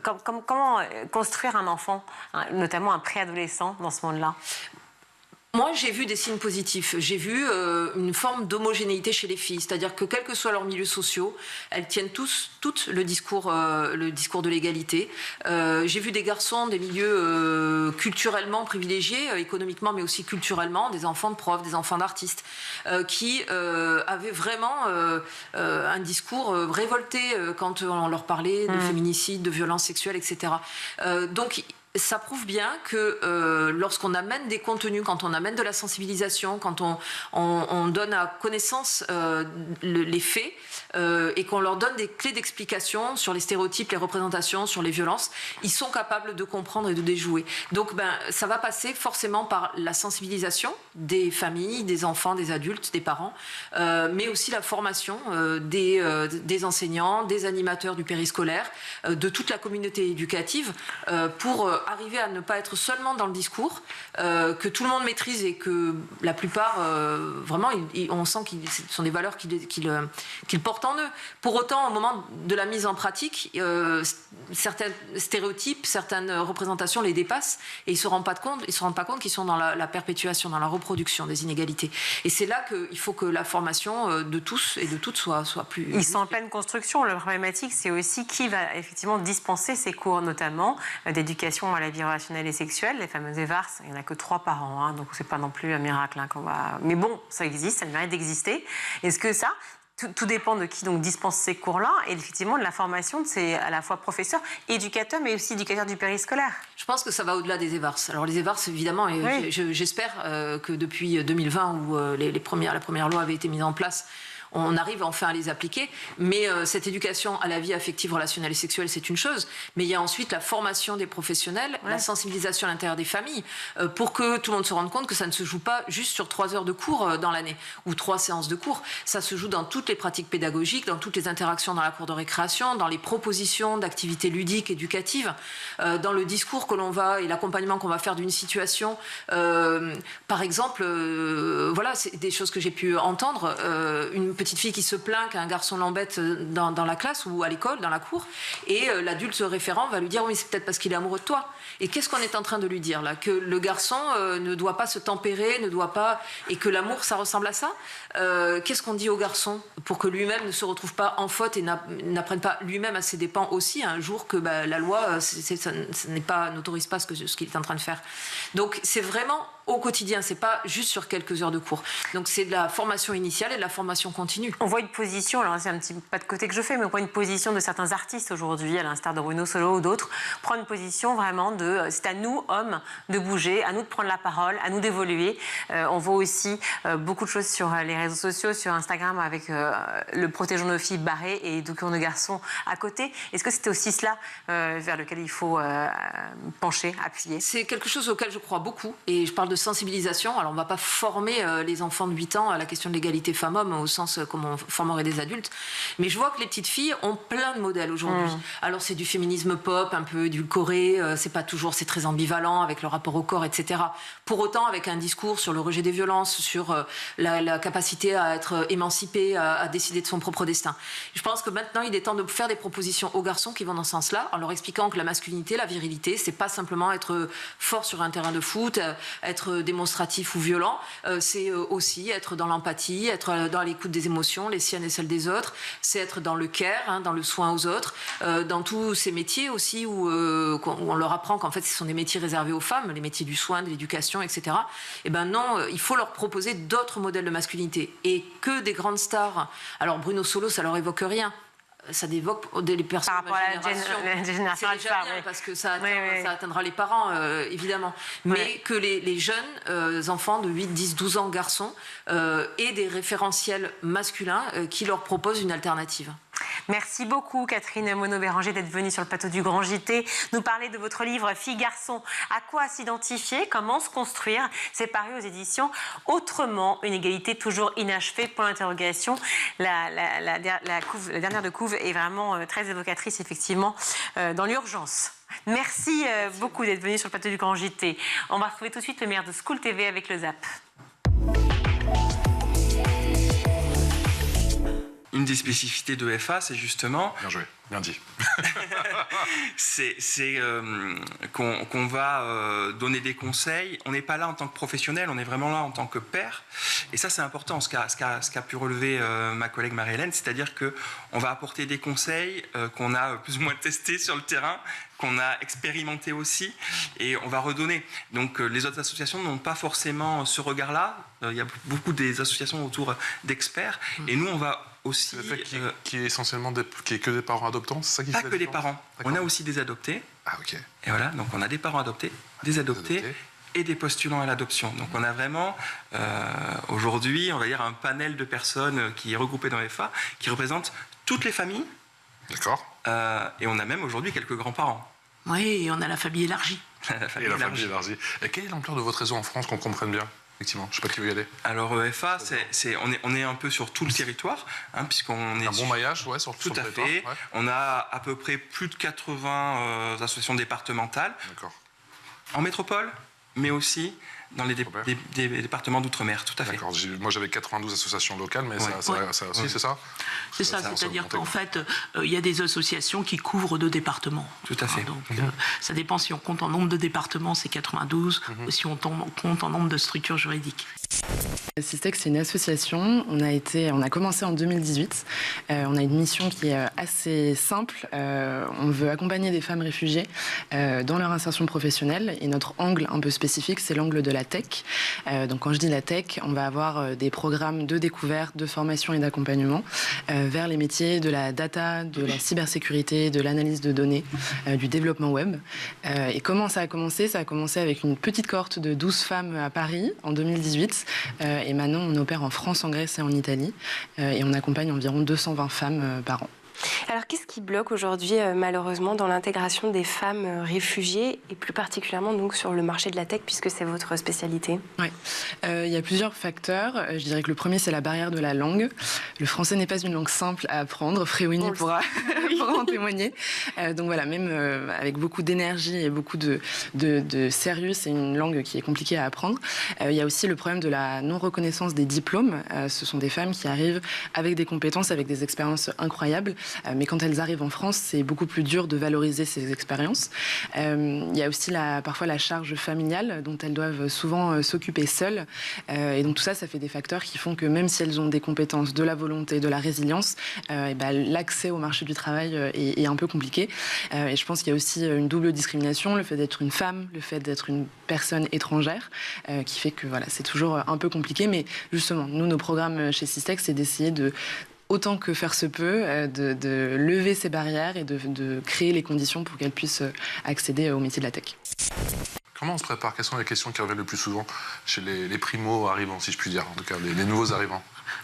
Comment construire un enfant, notamment un préadolescent, dans ce monde-là ? Moi, j'ai vu des signes positifs. J'ai vu une forme d'homogénéité chez les filles. C'est-à-dire que, quels que soient leurs milieux sociaux, elles tiennent toutes le discours de l'égalité. J'ai vu des garçons des milieux culturellement privilégiés, économiquement, mais aussi culturellement, des enfants de profs, des enfants d'artistes, qui avaient vraiment un discours révolté quand on leur parlait de féminicide, de violences sexuelles, etc. Donc, ça prouve bien que lorsqu'on amène des contenus, quand on amène de la sensibilisation, quand on donne à connaissance les faits et qu'on leur donne des clés d'explication sur les stéréotypes, les représentations, sur les violences, ils sont capables de comprendre et de déjouer. Donc ça va passer forcément par la sensibilisation des familles, des enfants, des adultes, des parents, mais aussi la formation des enseignants, des animateurs du périscolaire, de toute la communauté éducative pour arriver à ne pas être seulement dans le discours, que tout le monde maîtrise et que la plupart, vraiment, on sent que ce sont des valeurs qu'ils portent en eux. Pour autant, au moment de la mise en pratique, certains stéréotypes, certaines représentations les dépassent et ils ne se rendent pas compte qu'ils sont dans la perpétuation, dans la reproduction des inégalités. Et c'est là qu'il faut que la formation de tous et de toutes soit plus... Ils sont en pleine construction. La problématique, c'est aussi qui va effectivement dispenser ces cours, notamment d'éducation à la vie relationnelle et sexuelle, les fameuses EVARS. Il n'y en a que 3 par an, donc c'est pas non plus un miracle. Mais bon, ça existe, ça mérite d'exister. Est-ce que ça... Tout dépend de qui donc dispense ces cours-là et effectivement de la formation de ces à la fois professeurs, éducateurs, mais aussi éducateurs du périscolaire. Je pense que ça va au-delà des EVARS. Alors les EVARS, évidemment, oui. J'espère que depuis 2020, où la première loi avait été mise en place, on arrive enfin à les appliquer, mais cette éducation à la vie affective, relationnelle et sexuelle, c'est une chose, mais il y a ensuite la formation des professionnels, la sensibilisation à l'intérieur des familles, pour que tout le monde se rende compte que ça ne se joue pas juste sur 3 heures de cours dans l'année, ou 3 séances de cours, ça se joue dans toutes les pratiques pédagogiques, dans toutes les interactions dans la cour de récréation, dans les propositions d'activités ludiques, éducatives, dans le discours que l'on va, et l'accompagnement qu'on va faire d'une situation. Par exemple, voilà, c'est des choses que j'ai pu entendre, une petite fille qui se plaint qu'un garçon l'embête dans la classe ou à l'école, dans la cour, et l'adulte référent va lui dire « oui, c'est peut-être parce qu'il est amoureux de toi ». Et qu'est-ce qu'on est en train de lui dire là ? Que le garçon ne doit pas se tempérer, ne doit pas... et que l'amour, ça ressemble à ça ? Qu'est-ce qu'on dit au garçon pour que lui-même ne se retrouve pas en faute et n'apprenne pas lui-même à ses dépens aussi un jour que la loi n'autorise pas ce qu'il est en train de faire. Donc c'est vraiment au quotidien, c'est pas juste sur quelques heures de cours. Donc c'est de la formation initiale et de la formation continue. On voit une position, alors c'est un petit pas de côté que je fais, mais on voit une position de certains artistes aujourd'hui, à l'instar de Bruno Solo ou d'autres, prendre une position vraiment de c'est à nous, hommes, de bouger, à nous de prendre la parole, à nous d'évoluer. On voit aussi beaucoup de choses sur les réseaux sociaux, sur Instagram, avec le Protégeons nos filles barré et Éduquons nos garçons à côté. Est-ce que c'était aussi cela vers lequel il faut pencher, appuyer ? C'est quelque chose auquel je crois beaucoup, et je parle de sensibilisation. Alors on ne va pas former les enfants de 8 ans à la question de l'égalité femmes-hommes au sens comme on formerait des adultes, mais je vois que les petites filles ont plein de modèles aujourd'hui. Alors c'est du féminisme pop, un peu édulcoré, c'est pas toujours, c'est très ambivalent avec le rapport au corps, etc. Pour autant, avec un discours sur le rejet des violences, sur la capacité à être émancipée, à décider de son propre destin. Je pense que maintenant il est temps de faire des propositions aux garçons qui vont dans ce sens-là, en leur expliquant que la masculinité, la virilité, c'est pas simplement être fort sur un terrain de foot, être démonstratif ou violent, c'est aussi être dans l'empathie, être dans l'écoute des émotions, les siennes et celles des autres, c'est être dans le care, dans le soin aux autres, dans tous ces métiers aussi où on leur apprend qu'en fait ce sont des métiers réservés aux femmes, les métiers du soin, de l'éducation, etc. Et ben non, il faut leur proposer d'autres modèles de masculinité, et que des grandes stars. Alors Bruno Solo, ça leur évoque rien. Ça évoque les personnes par rapport à la génération parce que ça atteindra les parents, évidemment. Mais que les jeunes enfants de 8, 10, 12 ans, garçons, aient des référentiels masculins qui leur proposent une alternative. Merci beaucoup Catherine Monod-Béranger d'être venue sur le plateau du Grand JT nous parler de votre livre Filles-Garçons, à quoi s'identifier, comment se construire. C'est paru aux éditions Autrement, une égalité toujours inachevée, point d'interrogation. La dernière de couve est vraiment très évocatrice effectivement dans l'urgence. Merci beaucoup d'être venu sur le plateau du Grand JT. On va retrouver tout de suite le maire de School TV avec le ZAP. Une des spécificités de FA, c'est justement... Bien joué, bien dit. c'est qu'on va donner des conseils. On n'est pas là en tant que professionnel, on est vraiment là en tant que père. Et ça, c'est important, ce qu'a pu relever ma collègue Marie-Hélène, c'est-à-dire qu'on va apporter des conseils qu'on a plus ou moins testés sur le terrain, qu'on a expérimenté aussi, et on va redonner. Donc les autres associations n'ont pas forcément ce regard-là. Il y a beaucoup des associations autour d'experts, et nous, on va aussi... qui est essentiellement qui est que des parents adoptants, c'est ça qui fait la différence ? Pas que des parents. On a aussi des adoptés. Ah, ok. Et voilà, donc on a des parents adoptés, des adoptés et des postulants à l'adoption. Donc on a vraiment, aujourd'hui, on va dire un panel de personnes qui est regroupé dans FA, qui représente toutes les familles. D'accord. Et on a même aujourd'hui quelques grands-parents. Oui, et on a la famille élargie. La famille élargie. Et quelle est l'ampleur de votre réseau en France, qu'on comprenne bien ? Effectivement, je ne sais pas qui veut y aller. Alors FA, on est un peu sur tout le territoire, puisqu'on est un bon maillage, ouais, sur tout le à territoire. fait. Ouais. On a à peu près plus de 80 associations départementales. D'accord. En métropole, mais aussi dans les départements d'outre-mer, tout à fait. D'accord. Moi, j'avais 92 associations locales, mais ça aussi, c'est ça ? C'est ça, c'est-à-dire qu'en fait, il y a des associations qui couvrent 2 départements. Tout à fait. Donc, ça dépend si on compte en nombre de départements, c'est 92, ou si on compte en nombre de structures juridiques. Systex, c'est une association. On a commencé en 2018. On a une mission qui est assez simple. On veut accompagner des femmes réfugiées dans leur insertion professionnelle. Et notre angle un peu spécifique, c'est l'angle de la tech. Donc quand je dis la tech, on va avoir des programmes de découverte, de formation et d'accompagnement vers les métiers de la data, de la cybersécurité, de l'analyse de données, du développement web. Et comment ça a commencé ? Ça a commencé avec une petite cohorte de 12 femmes à Paris en 2018. Et maintenant, on opère en France, en Grèce et en Italie. Et on accompagne environ 220 femmes par an. Alors, qu'est-ce qui bloque aujourd'hui, malheureusement, dans l'intégration des femmes réfugiées, et plus particulièrement donc, sur le marché de la tech, puisque c'est votre spécialité ? Oui, il y a plusieurs facteurs. Je dirais que le premier, c'est la barrière de la langue. Le français n'est pas une langue simple à apprendre. Fréwini pourra en témoigner. Donc voilà, même avec beaucoup d'énergie et beaucoup de sérieux, c'est une langue qui est compliquée à apprendre. Il y a aussi le problème de la non-reconnaissance des diplômes. Ce sont des femmes qui arrivent avec des compétences, avec des expériences incroyables. Mais quand elles arrivent en France, c'est beaucoup plus dur de valoriser ces expériences. Il y a aussi parfois la charge familiale dont elles doivent souvent s'occuper seules. Et donc tout ça, ça fait des facteurs qui font que même si elles ont des compétences, de la volonté, de la résilience, l'accès au marché du travail est un peu compliqué. Et je pense qu'il y a aussi une double discrimination, le fait d'être une femme, le fait d'être une personne étrangère, qui fait que voilà, c'est toujours un peu compliqué. Mais justement, nous, nos programmes chez Systex, c'est d'essayer autant que faire se peut, de lever ces barrières et de créer les conditions pour qu'elles puissent accéder au métier de la tech. Comment on se prépare ? Quelles sont les questions qui reviennent le plus souvent chez les primo-arrivants, si je puis dire, en tout cas les nouveaux arrivants ?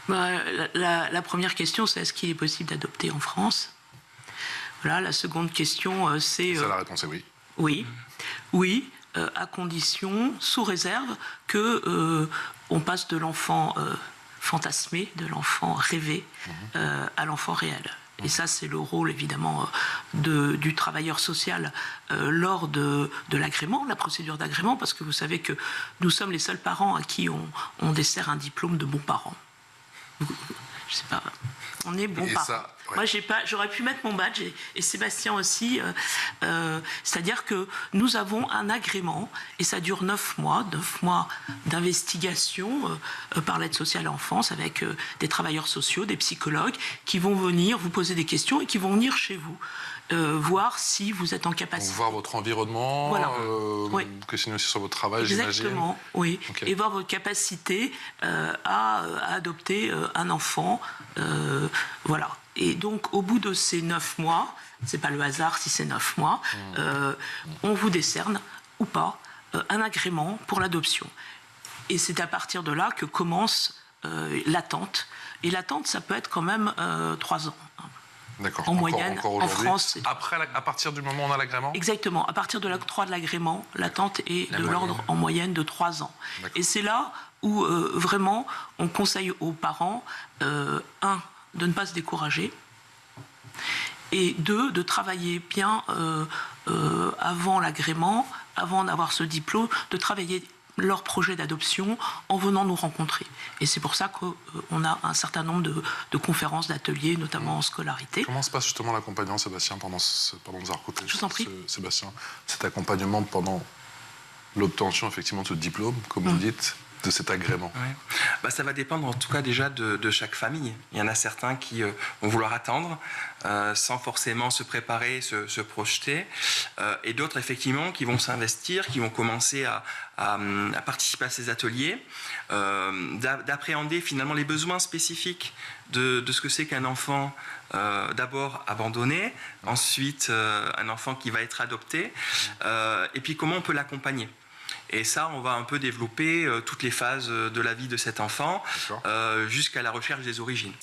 La première question, c'est est-ce qu'il est possible d'adopter en France ? Voilà, la seconde question, c'est... Ça, la réponse est oui. Oui. Oui, à condition, sous réserve, que on passe de l'enfant... fantasmé, de l'enfant rêvé à l'enfant réel. Et ça, c'est le rôle, évidemment, du travailleur social lors de l'agrément, la procédure d'agrément, parce que vous savez que nous sommes les seuls parents à qui on dessert un diplôme de bons parents. Je sais pas, on est bons parents. Ça, ouais. Moi, j'aurais pu mettre mon badge, et Sébastien aussi. C'est-à-dire que nous avons un agrément, et ça dure 9 mois d'investigation par l'aide sociale à l'enfance, avec des travailleurs sociaux, des psychologues, qui vont venir vous poser des questions et qui vont venir chez vous. Voir si vous êtes en capacité. Donc, voir votre environnement, voilà. Oui. Questionner aussi sur votre travail, j'imagine. Exactement, oui. Okay. Et voir votre capacité à adopter un enfant. Voilà. Et donc, au bout de ces 9 mois, c'est pas le hasard si c'est 9 mois, on vous décerne, ou pas, un agrément pour l'adoption. Et c'est à partir de là que commence l'attente. Et l'attente, ça peut être quand même 3 ans. D'accord. En moyenne, en France. À partir du moment où on a l'agrément ? Exactement. À partir de l'octroi de l'agrément, l'attente est de l'ordre en moyenne de 3 ans. Et c'est là où vraiment on conseille aux parents, de ne pas se décourager, et 2, de travailler bien avant l'agrément, avant d'avoir ce diplôme, de travailler leur projet d'adoption en venant nous rencontrer. Et c'est pour ça qu'on a un certain nombre de conférences, d'ateliers, notamment en scolarité. Comment se passe justement l'accompagnement, Sébastien, pendant nous a raconté, je vous en prie. Sébastien, cet accompagnement pendant l'obtention effectivement de ce diplôme, comme vous dites, de cet agrément? Ça va dépendre en tout cas déjà de chaque famille. Il y en a certains qui vont vouloir attendre sans forcément se préparer, se projeter, et d'autres effectivement qui vont s'investir, qui vont commencer à participer à ces ateliers, d'appréhender finalement les besoins spécifiques de ce que c'est qu'un enfant d'abord abandonné, ensuite un enfant qui va être adopté, et puis comment on peut l'accompagner. Et ça, on va un peu développer toutes les phases de la vie de cet enfant jusqu'à la recherche des origines.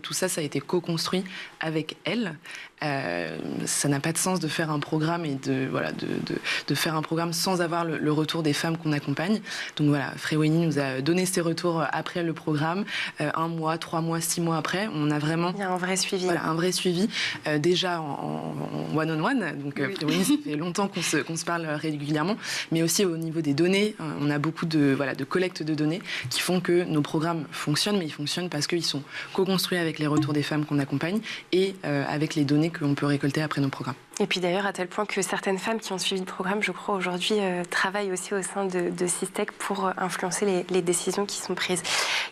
Tout ça, ça a été co-construit avec elle. Ça n'a pas de sens de faire un programme et de faire un programme sans avoir le retour des femmes qu'on accompagne. Donc voilà, Fréwénie nous a donné ses retours après le programme. 1 mois, 3 mois, 6 mois après, on a vraiment... Il y a un vrai suivi. Voilà, un vrai suivi. Déjà en one-on-one. Donc Fréwénie, ça fait longtemps qu'on se parle régulièrement. Mais aussi au niveau des données, on a beaucoup de collecte de données qui font que nos programmes fonctionnent, mais ils fonctionnent parce qu'ils sont co-construits avec les retours des femmes qu'on accompagne et avec les données qu'on peut récolter après nos programmes. Et puis d'ailleurs, à tel point que certaines femmes qui ont suivi le programme, je crois aujourd'hui, travaillent aussi au sein de Systec pour influencer les décisions qui sont prises.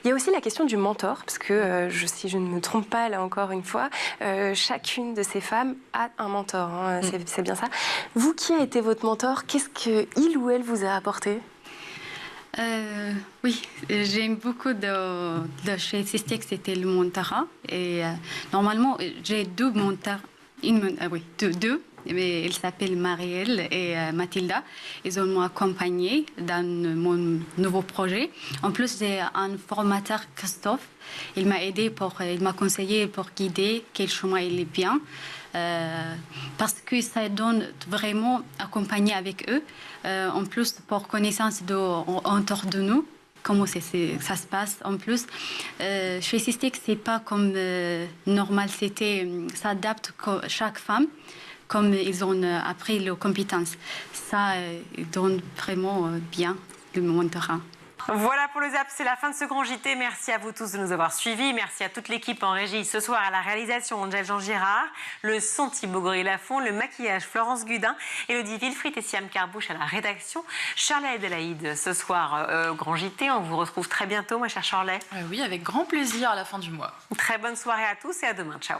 Il y a aussi la question du mentor, parce que si je ne me trompe pas, là encore une fois, chacune de ces femmes a un mentor, hein, c'est bien ça. Vous, qui a été votre mentor? Qu'est-ce qu'il ou elle vous a apporté? Oui, j'aime beaucoup de chez Systec, c'était le mentorat. Et normalement, j'ai 2 mentors. Deux. Mais ils s'appellent Marielle et Mathilda. Ils m'ont accompagnée dans mon nouveau projet. En plus, j'ai un formateur, Christophe. Il m'a aidé, il m'a conseillé pour guider quel chemin il est bien. Parce que ça donne vraiment accompagner avec eux. En plus, pour connaissance autour de nous, comment ça se passe. En plus, chez Systec, c'est pas comme normal, ça adapte chaque femme comme ils ont appris leurs compétences. Ça donne vraiment bien le mentorat. Voilà pour le ZAP, c'est la fin de ce grand JT. Merci à vous tous de nous avoir suivis. Merci à toute l'équipe en régie ce soir, à la réalisation Angèle Jean-Girard, le son Thibaut Gorille-Lafont, le maquillage Florence Gudin, Élodie Villefrit et Siam Carbouche à la rédaction. Charlet Adélaïde, ce soir, grand JT. On vous retrouve très bientôt, ma chère Charlet. Oui, avec grand plaisir à la fin du mois. Très bonne soirée à tous et à demain. Ciao.